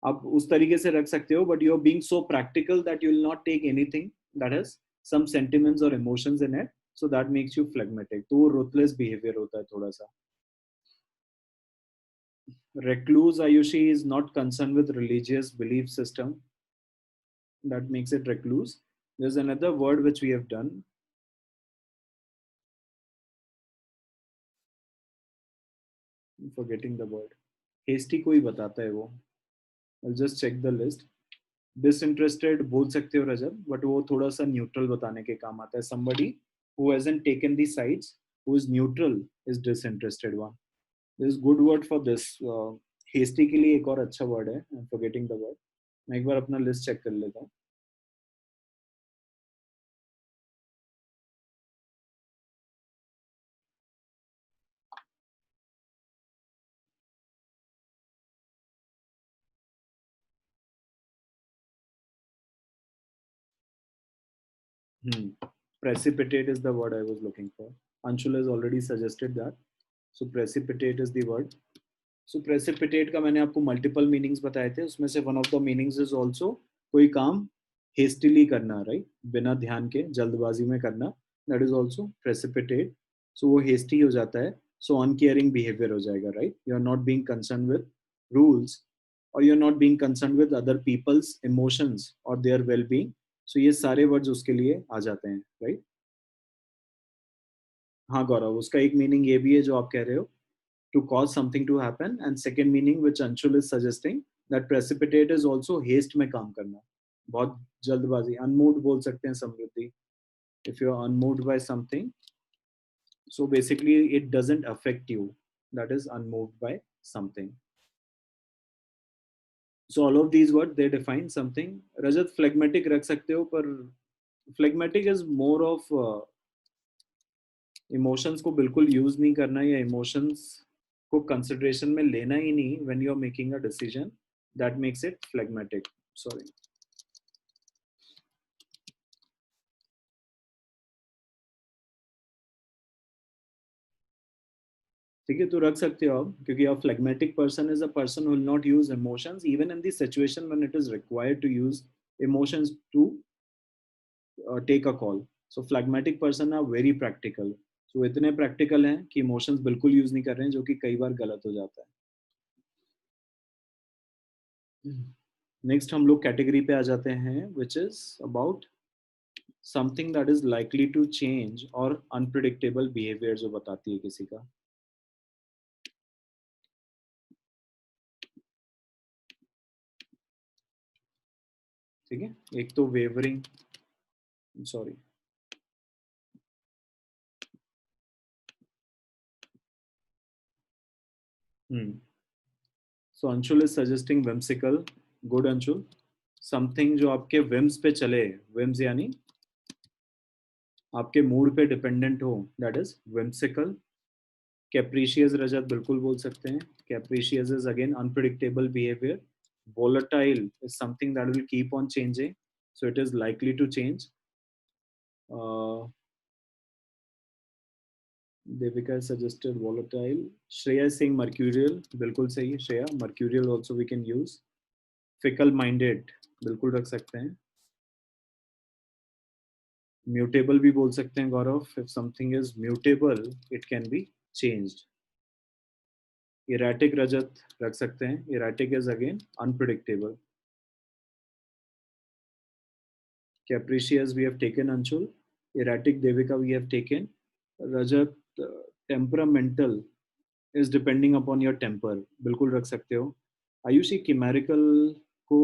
आप उस तरीके से रख सकते हो but you are being so practical that you will not take anything that has some sentiments और emotions in it. So that makes you phlegmatic. तो वो रुथलेस बिहेवियर होता है थोड़ा सा. Recluse Ayushi is not concerned with religious belief system. That makes it recluse. There's another word which we have done. I'm forgetting the word. Hasty कोई बताता है वो. I'll just check the list. Disinterested बोल सकते हो रजत but वो थोड़ा सा neutral बताने के काम आता है. Somebody who hasn't taken the sides, who is neutral is disinterested one. There's good word for this. Hasty के लिए एक और अच्छा word है. I'm forgetting the word. मैं एक बार अपना list check कर लेता हूँ. Precipitate is the word I was looking for. Anshul has already suggested that. So precipitate is the word. So precipitate का मैंने आपको multiple meanings बताए थे. उसमें से one of the meanings is also कोई काम hastily करना, right? बिना ध्यान के जल्दबाजी में करना. That is also precipitate. So वो hasty हो जाता है. So uncaring behavior हो जाएगा, right? You are not being concerned with rules, or you're not being concerned with other people's emotions or their well-being. So ये सारे वर्ड्स उसके लिए आ जाते हैं, राइट? हाँ गौरव, उसका एक मीनिंग ये भी है जो आप कह रहे हो, to cause something to happen, and second meaning which Anshul is suggesting that precipitate is also haste में काम करना, बहुत जल्दबाजी. unmoved बोल सकते हैं समृद्धि. If you are unmoved by something, so basically it doesn't affect you, that is unmoved by something. So all of these words they define something. Rajat phlegmatic रख सकते हो पर phlegmatic is more of emotions को बिल्कुल use नहीं करना या emotions को कंसिडरेशन में लेना ही नहीं when you are making a decision. That makes it phlegmatic. Sorry. ठीक है तो रख सकते हो आप क्योंकि a phlegmatic person is a person who will not use emotions even in the situation when it is required to use emotions to take a call. So phlegmatic person are very practical. So इतने practical हैं कि emotions बिल्कुल use नहीं कर रहे हैं जो कि कई बार गलत हो जाता है. नेक्स्ट हम लोग कैटेगरी पे आ जाते हैं which is about something that is likely to change और अनप्रिडिक्टेबल बिहेवियर जो बताती है किसी का. ठीक है. एक तो wavering. Sorry. So Anshul is suggesting whimsical. Good Anshul. Something जो आपके विम्स पे चले. विम्स यानी आपके मूड पे डिपेंडेंट हो. That is whimsical. Capricious Rajat बिल्कुल बोल सकते हैं. Capricious is again unpredictable behaviour. volatile is something that will keep on changing, so it is likely to change. Devika suggested volatile. Shreya is saying mercurial. बिल्कुल सही है Shreya. Mercurial also we can use. Fickle minded. बिल्कुल रख सकते हैं. Mutable भी बोल सकते हैं गौरव. If something is mutable, it can be changed. Erratic रजत रख सकते हैं. Erratic is again unpredictable. Capricious we have taken Anshul. Erratic Devika we have taken. Rajat temperamental is depending upon your temper. बिल्कुल रख सकते हो. आयुषी chimerical को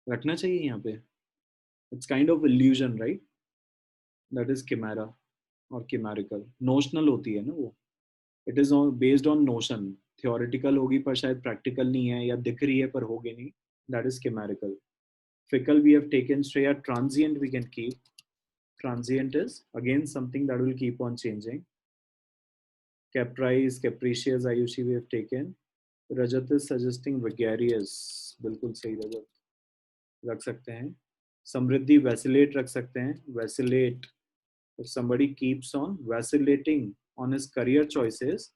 रखना चाहिए यहाँ पे. It's kind of illusion, right? That is chimera or chimerical. Notional होती है ना वो. It is based on notion. Theoretical होगी पर शायद practical नहीं है या दिख रही है पर होगी नहीं. That is chimerical. Fickle we have taken. Shreya, transient we can keep. Transient is again something that will keep on changing. Caprice, capricious, Ayushi we have taken. Rajat is suggesting vagarious. बिल्कुल सही रजत रख सकते हैं. समृद्धि vacillate रख सकते हैं. Vacillate. If somebody keeps on vacillating on his career choices,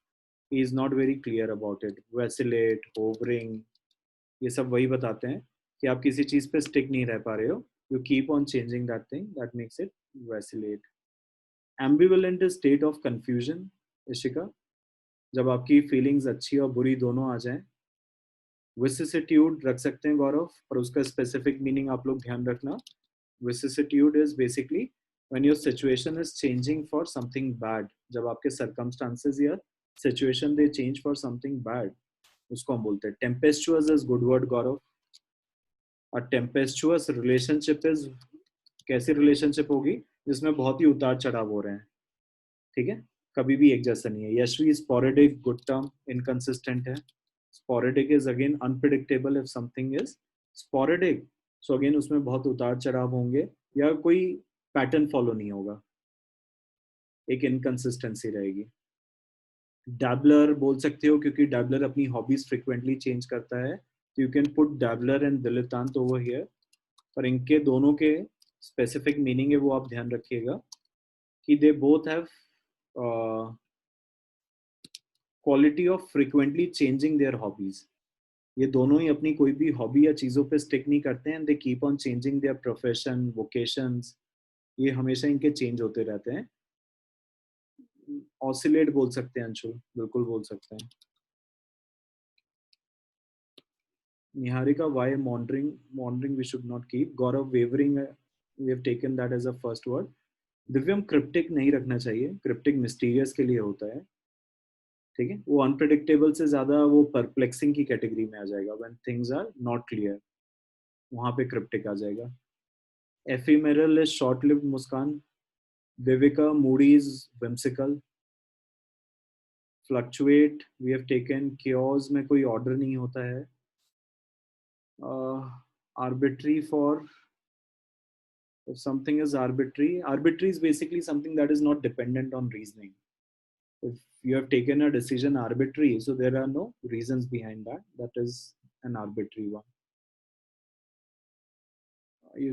he is not very clear about it. Vacillate, hovering, ये सब वही बताते हैं कि आप किसी चीज पे स्टिक नहीं रह पा रहे हो. You keep on changing that thing. That makes it vacillate. Ambivalent is state of confusion. Ishika, जब आपकी फीलिंग्स अच्छी और बुरी दोनों आ जाएं. Vicissitude रख सकते हैं गौरव, पर उसका स्पेसिफिक मीनिंग आप लोग ध्यान रखना. Vicissitude is basically when your situation is changing for something bad. जब आपके circumstances या situation they change for something bad, उसको हम बोलते हैं. Tempestuous is good word Gaurav. A tempestuous relationship is कैसी relationship होगी जिसमें बहुत ही उतार चढ़ाव हो रहे हैं. ठीक है, कभी भी एक जैसा नहीं है. Yashvi sporadic, good term. Inconsistent है. Sporadic is again unpredictable. If something is sporadic, so again उसमें बहुत उतार चढ़ाव होंगे या कोई पैटर्न फॉलो नहीं होगा, एक इनकंसिस्टेंसी रहेगी. डैबलर बोल सकते हो क्योंकि डैबलर अपनी हॉबीज फ्रिक्वेंटली चेंज करता है. You can put dabbler and dilettante over here, पर इनके दोनों के स्पेसिफिक मीनिंग है वो आप ध्यान रखिएगा कि they both have quality of frequently changing their hobbies. ये दोनों ही अपनी कोई भी हॉबी या चीजों पे स्टिक नहीं करते हैं. They keep on changing their profession, vocations. ये हमेशा इनके चेंज होते रहते हैं. ऑसिलेट बोल सकते हैं अंशु, बिल्कुल बोल सकते हैं. Niharika, why mongering we should not keep. Gaurav, wavering we have taken that as a first word. Divyam, cryptic नहीं रखना चाहिए. क्रिप्टिक मिस्टीरियस के लिए होता है. ठीक है, वो अनप्रेडिक्टेबल से ज्यादा वो परप्लेक्सिंग की कैटेगरी में आ जाएगा. When things are not clear, वहां पे क्रिप्टिक आ जाएगा. Ephemeral is short lived Muskan. Devika, moody is whimsical. Fluctuate we have taken. Chaos में कोई ऑर्डर नहीं होता है. Arbitrary for, if something is arbitrary is basically something that is not dependent on reasoning. If you have taken a decision arbitrary, so there are no reasons behind that, that is an arbitrary one.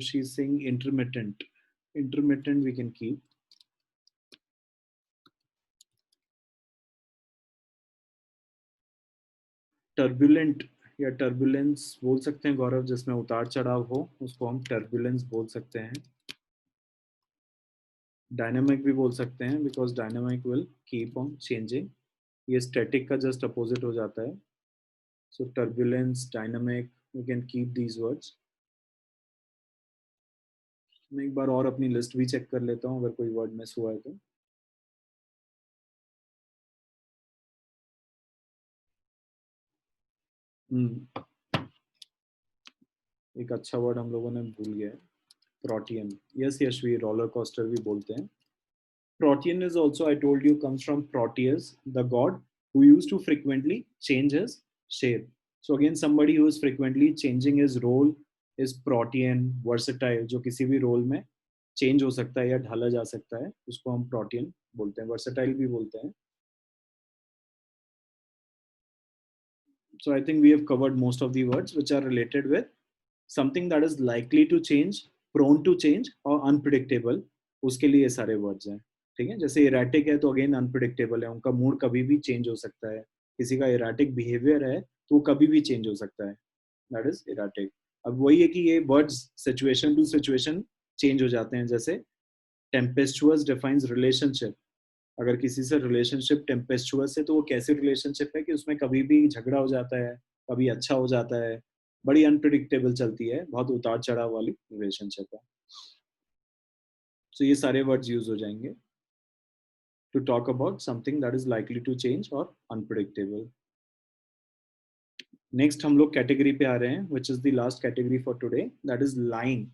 She's saying intermittent we can keep. Turbulent या turbulence बोल सकते हैं गौरव, जिसमें उतार चढ़ाव हो उसको हम टर्बुलेंस बोल सकते हैं. डायनामिक भी बोल सकते हैं because dynamic will keep on changing. ये स्टैटिक का जस्ट अपोजिट हो जाता है. So turbulence, dynamic, we can keep these words. मैं एक बार और अपनी लिस्ट भी चेक कर लेता हूँ अगर कोई वर्ड मिस हुआ है तो. एक अच्छा वर्ड हम लोगों ने भूल गया है, protean. Yes Yashvi, roller coaster भी बोलते हैं. Protean is also, I told you, comes from Proteus, the god who used to frequently change his shape. So again, somebody who is frequently changing his role is Protean. Versatile, जो किसी भी role में change हो सकता है या ढाला जा सकता है, उसको हम Protean बोलते हैं. Versatile भी बोलते हैं. So I think we have covered most of the words which are related with something that is likely to change, prone to change और unpredictable. उसके लिए ये सारे words हैं. ठीक है, जैसे इराटिक है तो अगेन अनप्रिडिक्टेबल है, उनका मूड कभी भी चेंज हो सकता है। किसी का इराटिक बिहेवियर है तो वो कभी भी चेंज हो सकता है, दैट इज इराटिक। अब वही है कि ये words situation to situation change हो जाते हैं। जैसे टेम्पेस्चुअस डिफाइंस रिलेशनशिप, अगर किसी से रिलेशनशिप टेम्पेस्चुअस है तो वो कैसे रिलेशनशिप है कि उसमें कभी भी झगड़ा हो जाता है, कभी अच्छा हो जाता है, बड़ी अनप्रिडिक्टेबल चलती है, बहुत उतार चढ़ाव वाली रिलेशनशिप है। सो ये सारे वर्ड्स यूज हो जाएंगे to talk about something that is likely to change or unpredictable. Next हम लोग कैटेगरी पे आ रहे हैं, which is the last category for today, that is lying.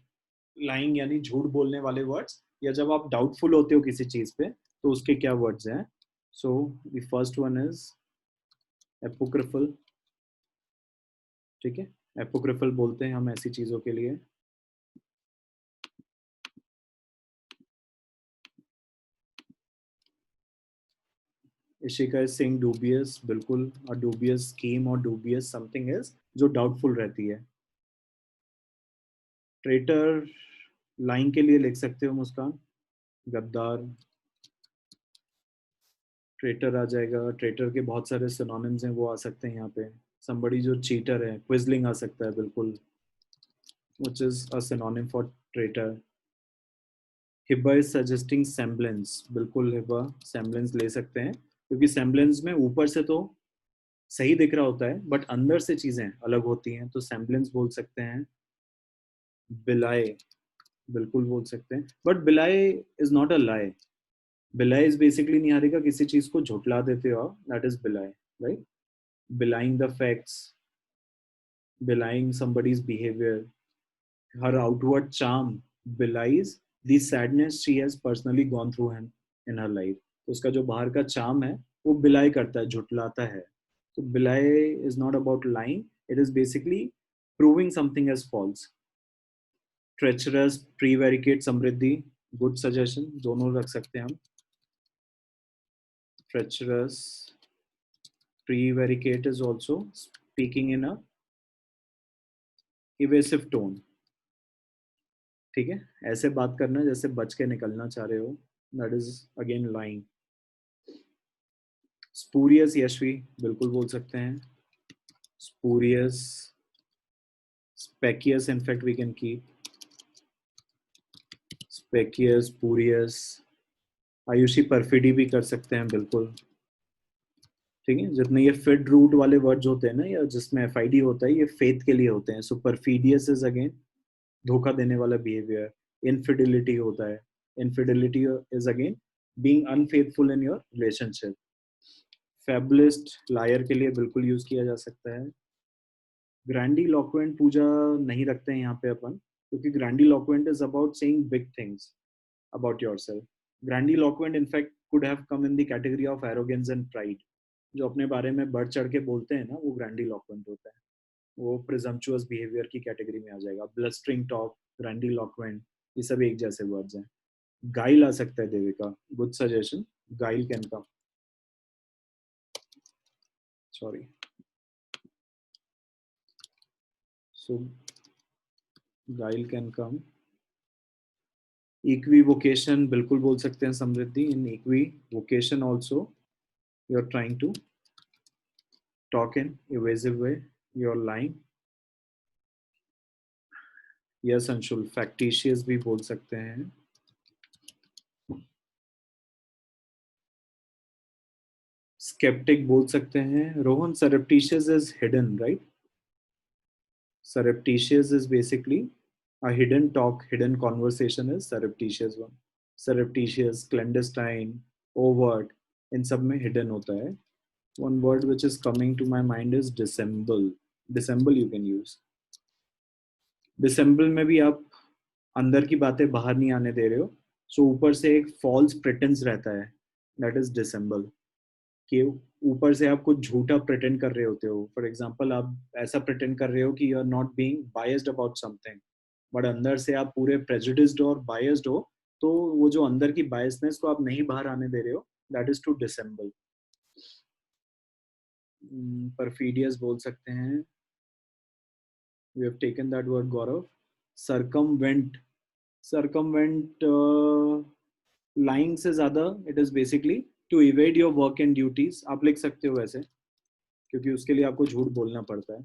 Lying यानी झूठ बोलने वाले वर्ड्स, या जब आप डाउटफुल होते हो किसी चीज पे तो उसके क्या वर्ड्स हैं। So the first one is apocryphal. ठीक है, एपोक्रिफल बोलते हैं हम ऐसी चीजों के लिए। इशिका इज सेइंग डूबियस, बिल्कुल, और डूबियस स्कीम और डूबियस समथिंग इज जो डाउटफुल रहती है। ट्रेटर लाइन के लिए लिख सकते हो मुस्कान, गद्दार, ट्रेटर आ जाएगा। ट्रेटर के बहुत सारे सिनोनिम्स हैं, वो आ सकते हैं यहाँ पे। somebody जो चीटर है, क्विजलिंग आ सकता है बिल्कुल, which is a synonym for traitor। हिब्बा इज सजेस्टिंग semblance, बिल्कुल हिब्बा semblance ले सकते हैं, क्योंकि semblance में ऊपर से तो सही दिख रहा होता है बट अंदर से चीजें अलग होती हैं, तो semblance बोल सकते हैं। बिलाए, बिल्कुल बोल सकते हैं, बट बिलाए इज नॉट अ लाई। बिलाई इज बेसिकली निहारिका किसी चीज को झुटला देते हो, that is belie, right. Belying the facts, belying somebody's behavior, her outward charm belies the sadness she has personally gone through in her life। तो उसका जो बाहर का चार्म है वो बिलाई करता है, झुटलाता है। तो belie is not about lying, it is basically proving something as false. Treacherous, prevaricate, Samriddhi, good suggestion, दोनों रख सकते हैं हम। ट्रेचरस, prevaricate is also speaking in a evasive tone। ठीक है, ऐसे बात करना जैसे बच के निकलना चाह रहे हो, that is again lying. Spurious Yashvi, बिल्कुल बोल सकते हैं। Spurious, specious, in fact we can keep specious, spurious. Ayushi perfidy भी कर सकते हैं, बिल्कुल। ठीक है, जितने ये फिड रूट वाले वर्ड्स होते हैं ना, या जिसमें एफ होता है, ये फेथ के लिए होते हैं। सो परफिडियस इज अगेन धोखा देने वाला बिहेवियर। इनफिडिलिटी होता है, infidelity is again being unfaithful in your relationship. Fabulist, liar के लिए बिल्कुल यूज किया जा सकता है। ग्रैंडीलोक्वेंट पूजा नहीं रखते हैं यहाँ पे अपन, क्योंकि grandiloquent is about saying big things about yourself. Grandiloquent in fact could have come in the category of arrogance and pride. जो अपने बारे में बढ़ चढ़ के बोलते हैं ना, वो ग्रैंडीलोक्वेंट होता है। वो प्रिजम्पचुअस बिहेवियर की कैटेगरी में आ जाएगा। ब्लस्टरिंग टॉक, ग्रैंडीलोक्वेंट, ये सब एक जैसे वर्ड्स हैं। गाइल आ सकता है Devika, good suggestion, guile can come, sorry. So guile can come. Equivocation बिल्कुल बोल सकते हैं Samriddhi. In equivocation also you are trying to talk in evasive way, you are lying. Yes Anshul, factitious भी बोल सकते हैं। स्केप्टिक बोल सकते हैं। Rohan, surreptitious is hidden, right. Surreptitious is basically a hidden talk, hidden conversation is surreptitious one. Surreptitious, clandestine, overt, इन सब में hidden होता है। One word which is coming to my mind is dissemble. Dissemble you can use. Dissemble में भी आप अंदर की बातें बाहर नहीं आने दे रहे हो, so ऊपर से एक false pretense रहता है, that is dissemble। कि ऊपर से आप कुछ झूठा प्रिटेंड कर रहे होते हो। फॉर एग्जाम्पल, आप ऐसा प्रिटेंड कर रहे हो कि you are not being biased about something, but अंदर से आप पूरे प्रेजुडिस्ड और बायस्ड हो। तो वो जो अंदर की बायसनेस को आप नहीं बाहर आने दे रहे हो, that is to dissemble. Perfidious बोल सकते हैं। We have taken that word, Gaurav. Circumvent, circumvent lying से ज्यादा it is basically to evade your work and duties, आप लिख सकते हो वैसे, क्योंकि उसके लिए आपको झूठ बोलना पड़ता है।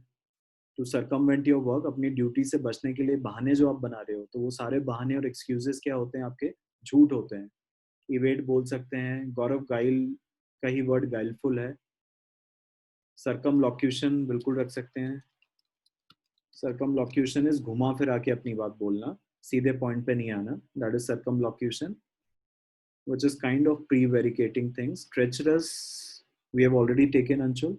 टू सर्कमवेंट योर वर्क, अपनी ड्यूटी से बचने के लिए बहाने जो आप बना रहे हो, तो वो सारे बहाने और एक्सक्यूजेस क्या होते हैं आपके, झूठ होते हैं। इवेड बोल सकते हैं, गौरव गाइल का ही वर्ड गाइलफुल है। सर्कमलॉक्यूशन बिल्कुल रख सकते हैं। सर्कमलॉक्यूशन इज घुमा फिरा के अपनी बात बोलना, सीधे पॉइंट पे नहीं आना, that is circumlocution, which is kind of prevaricating things. Treacherous, we have already taken Anshul.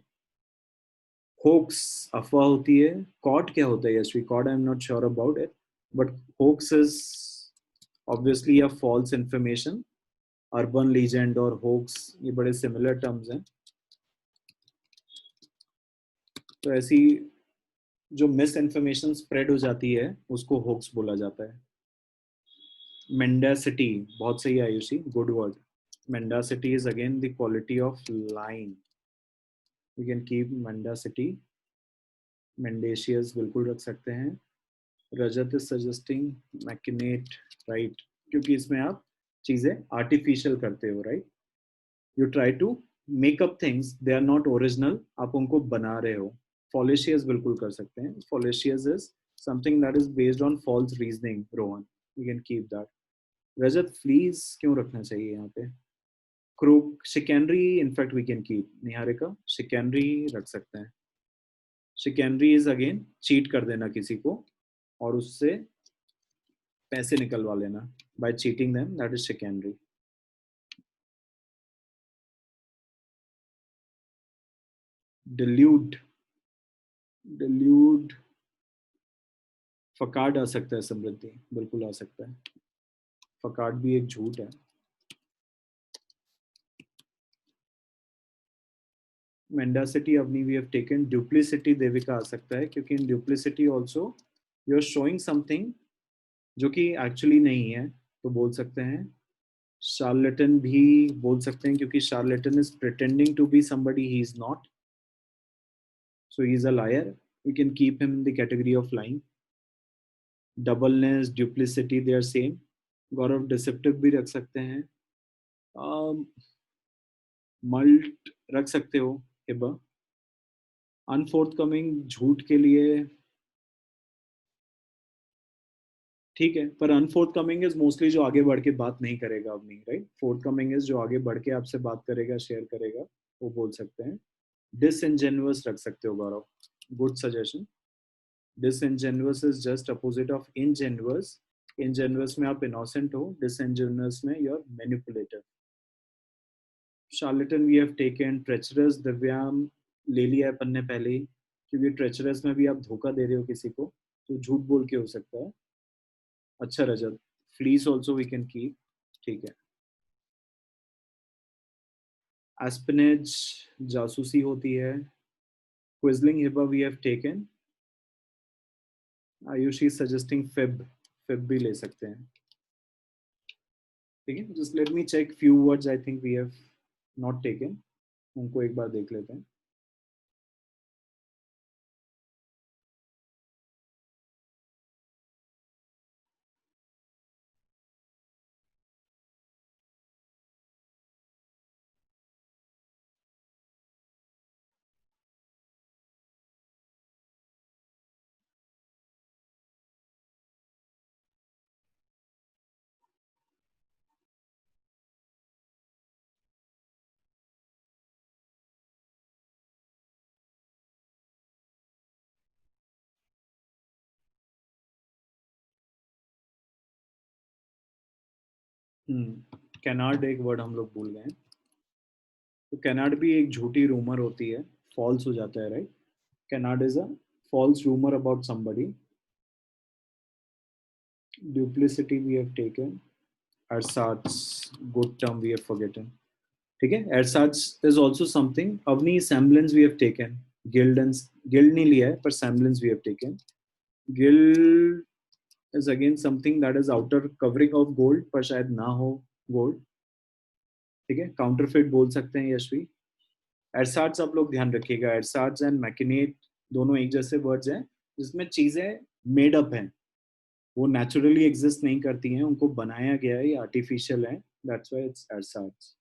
Hoax, अफवाह होती है। Caught क्या होता है Yashvi? Caught, I'm not sure about it, but hoax is obviously a false information. Urban legend और hoax ये बड़े similar terms हैं। तो ऐसी जो मिस इन्फॉर्मेशन स्प्रेड हो जाती है उसको होक्स बोला जाता है। मेंडासिटी, बहुत सही Ayushi, good word. Mendacity is again the quality of lying, we can keep mendacity. Mendacious बिल्कुल रख सकते हैं। Rajat is suggesting machinate, right, क्योंकि इसमें आप चीजें आर्टिफिशियल करते हो, right, you try to make up things, they are not original, आप उनको बना रहे हो। फॉलेशियस बिल्कुल कर सकते हैं। Fallacious is something that is based on false reasoning, Rohan, we can keep that. Rajat fleece क्यों रखना चाहिए यहाँ पे? Crook, chicanery in fact we can keep. Niharika, chicanery रख सकते हैं। शिकैनरी इज अगेन चीट कर देना किसी को और उससे पैसे निकलवा लेना, by cheating them, that is chicanery. Delude, delude, फकाड आ सकता है समृद्धि, बिल्कुल आ सकता है। फकाड भी एक झूठ है। Mendacity Avani we have taken. Duplicity Devika आ सकता है, क्योंकि in duplicity also you are showing something जो कि एक्चुअली नहीं है, तो बोल सकते हैं। शार्लेटन भी बोल सकते हैं, क्योंकि charlatan is pretending to be somebody he is not, so he is a liar, we can keep him in the category of lying. Doubleness, duplicity, they are same. Gaurav deceptive भी रख सकते हैं। मल्ट रख सकते हो हिबा। अनफोर्थकमिंग झूठ के लिए ठीक है, पर अनफोर्थकमिंग इज मोस्टली जो आगे बढ़ के बात नहीं करेगा अपनी, राइट। फोर्थकमिंग इज जो आगे बढ़ के आपसे बात करेगा, शेयर करेगा, वो बोल सकते हैं। डिसइनजेन्युअस रख सकते हो Gaurav, good suggestion. Disingenuous is just opposite of ingenuous. Ingenuous में आप इनोसेंट हो, डिसइनजेन्युअस में you are manipulative. Charlatan we have taken. Treacherous Divyam ले लिया है अपन ने पहले ही, क्योंकि ट्रेचरस में भी आप धोखा दे रहे हो किसी को, तो झूठ बोल के हो सकता है। अच्छा Rajat, fleece also we can keep, ठीक है। एस्पिनेज जासूसी होती है। Quisling Hiba we have taken. Ayushi suggesting fib, fib भी ले सकते हैं, ठीक है। Just let me check few words I think we have not taken, उनको एक बार देख लेते हैं। कैनार्ड एक वर्ड हम लोग भूल गए हैं। तो कैनार्ड भी एक झूठी रूमर होती है, फॉल्स हो जाता है, right. Canard is a false rumour about somebody. Duplicity we have taken. Ersatz, good term we have forgotten. ठीक है, ersatz is also something. Avni, semblance we have taken. Guild and guild नहीं लिया है, पर semblance we have taken. Guild is again something that is outer covering of gold, पर शायद ना हो gold. ठीक है, counterfeit बोल सकते हैं यशवी। ersatz आप लोग ध्यान रखिएगा, ersatz and machinate दोनों एक जैसे वर्ड्स हैं जिसमें चीजें मेड अप हैं, वो नेचुरली एग्जिस्ट नहीं करती हैं, उनको बनाया गया है, ये आर्टिफिशियल है, that's why it's as such.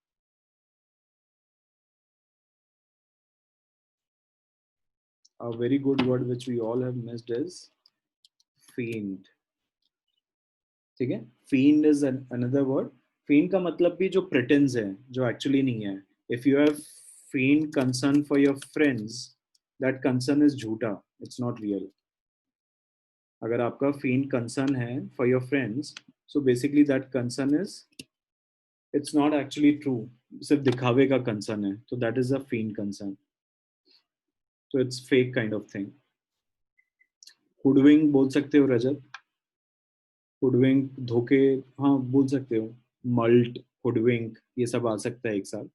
A very good word which we all have missed is fiend. ठीक है, fiend is another word. Fiend का मतलब भी जो pretends है, जो actually नहीं है. If you have fiend concern for your friends, that concern is झूठा, it's not real. अगर आपका fiend concern है for your friends, so basically that concern is, it's not actually true. सिर्फ दिखावे का concern है, तो that is a fiend concern. So it's fake kind of thing. Hoodwink बोल सकते हो रजत. हुडविंक, धोखे, हाँ बोल सकते हो. मल्ट, हुडविंक, ये सब आ सकता है एक साथ.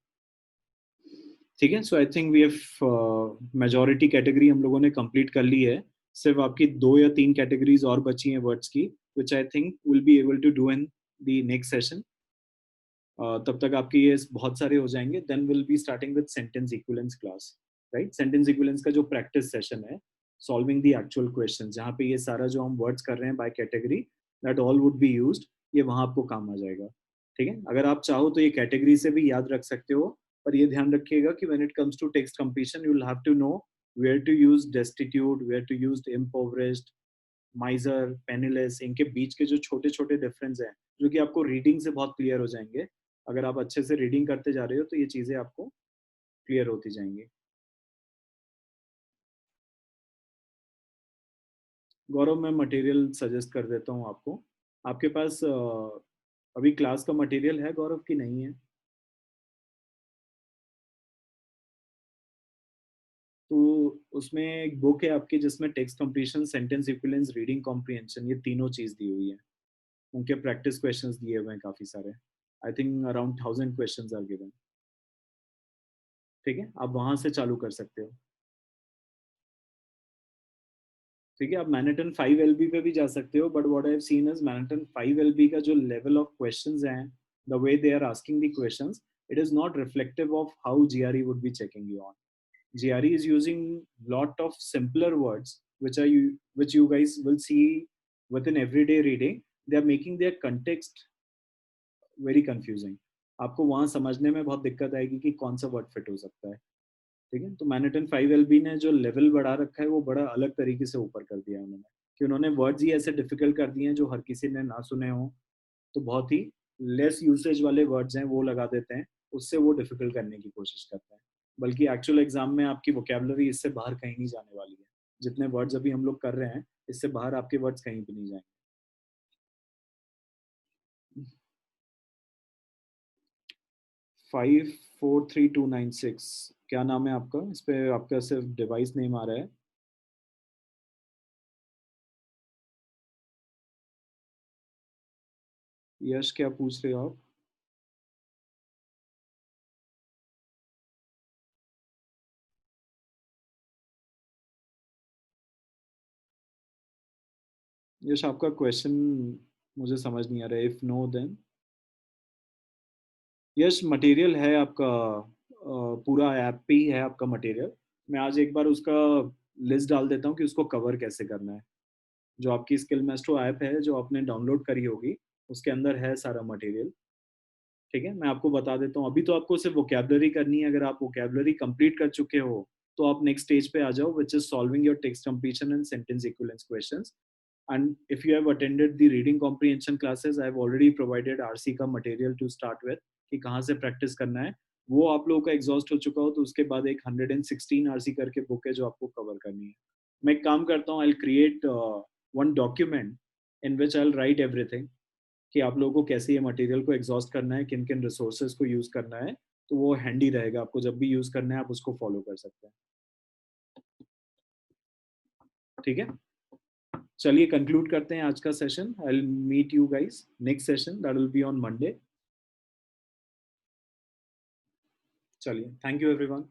ठीक है, so I think we have majority category हम लोगों ने कंप्लीट कर ली है. सिर्फ आपकी 2 या 3 कैटेगरीज और बची हैं वर्ड्स की, which I think will be able to do in the next session. तब तक आपके ये बहुत सारे हो जाएंगे. Then will be starting with sentence equivalence class, right. Sentence equivalence का जो प्रैक्टिस सेशन है, सॉल्विंग द एक्चुअल क्वेश्चन, जहाँ पे ये सारा जो हम वर्ड्स कर रहे हैं by category, that all would be used, ये वहाँ आपको काम आ जाएगा. ठीक है, अगर आप चाहो तो ये कैटेगरी से भी याद रख सकते हो, पर ये ध्यान रखिएगा कि when it comes to text completion you will have to know where to use destitute, where to use impoverished, miser, penniless. इनके बीच के जो छोटे छोटे डिफरेंस हैं, जो कि आपको रीडिंग से बहुत क्लियर हो जाएंगे. अगर आप अच्छे से रीडिंग करते जा रहे हो तो ये चीजें आपको क्लियर होती जाएंगी. गौरव, मैं मटेरियल सजेस्ट कर देता हूँ आपको. आपके पास अभी क्लास का मटेरियल है गौरव की नहीं है? तो उसमें एक बुक है आपकी जिसमें text completion, sentence equivalence, reading comprehension, ये तीनों चीज दी हुई है. उनके प्रैक्टिस क्वेश्चंस दिए हुए हैं काफी सारे. I think around 1000 questions are given. ठीक है, आप वहां से चालू कर सकते हो. ठीक है, आप मैनहट्टन 5 LB पे भी जा सकते हो, but what I have seen is Manhattan 5 LB का जो लेवल ऑफ क्वेश्चंस हैं, the way they are asking the questions, it is not reflective of how GRE would be checking you on. GRE is using lot of simpler words which you guys will see within everyday reading. They are making their context very confusing. आपको वहां समझने में बहुत दिक्कत आएगी कि कौन सा वर्ड फिट हो सकता है. ठीक है, तो मैनहट्टन 5 LB ने जो लेवल बढ़ा रखा है वो बड़ा अलग तरीके से ऊपर कर दिया है उन्होंने, कि उन्होंने वर्ड्स ही ऐसे डिफिकल्ट कर दिए हैं जो हर किसी ने ना सुने हो. तो बहुत ही लेस यूसेज वाले वर्ड्स हैं वो लगा देते हैं, उससे वो डिफिकल्ट करने की कोशिश करते हैं. बल्कि एक्चुअल एग्जाम में आपकी वोकेबलरी इससे बाहर कहीं नहीं जाने वाली है. जितने वर्ड्स अभी हम लोग कर रहे हैं, इससे बाहर आपके वर्ड्स कहीं भी नहीं जाएंगे. 543296, क्या नाम है आपका? इस पे आपका सिर्फ डिवाइस नेम आ रहा है. यश, क्या पूछ रहे हो आप? यश, आपका क्वेश्चन मुझे समझ नहीं आ रहा है. If no then Yash, material है आपका, पूरा ऐप पे ही है आपका मटेरियल. मैं आज एक बार उसका लिस्ट डाल देता हूँ कि उसको कवर कैसे करना है. जो आपकी स्किल मैस्ट्रो ऐप है जो आपने डाउनलोड करी होगी, उसके अंदर है सारा मटेरियल. ठीक है, मैं आपको बता देता हूँ. अभी तो आपको सिर्फ वोकेबलरी करनी है. अगर आप वोकेबलरी कंप्लीट कर चुके हो तो आप नेक्स्ट स्टेज पे आ जाओ, which is solving your text completion and sentence equivalence questions. And if you have attended the reading comprehension classes, I have already provided RC का material to start with, कि कहाँ से प्रैक्टिस करना है. वो आप लोगों का एग्जॉस्ट हो चुका हो तो उसके बाद एक 116 RC करके बुक है जो आपको कवर करनी है. मैं एक काम करता हूँ, I create one document in which I right everything, कि आप लोगों को कैसे ये मटेरियल को एग्जॉस्ट करना है, किन किन रिसोर्सेज को यूज करना है. तो वो हैंडी रहेगा, आपको जब भी यूज करना है आप उसको फॉलो कर सकते हैं. ठीक है, चलिए कंक्लूड करते हैं आज का session. I will meet you guys next session, that will be on Monday. चलिए, थैंक यू एवरीवन.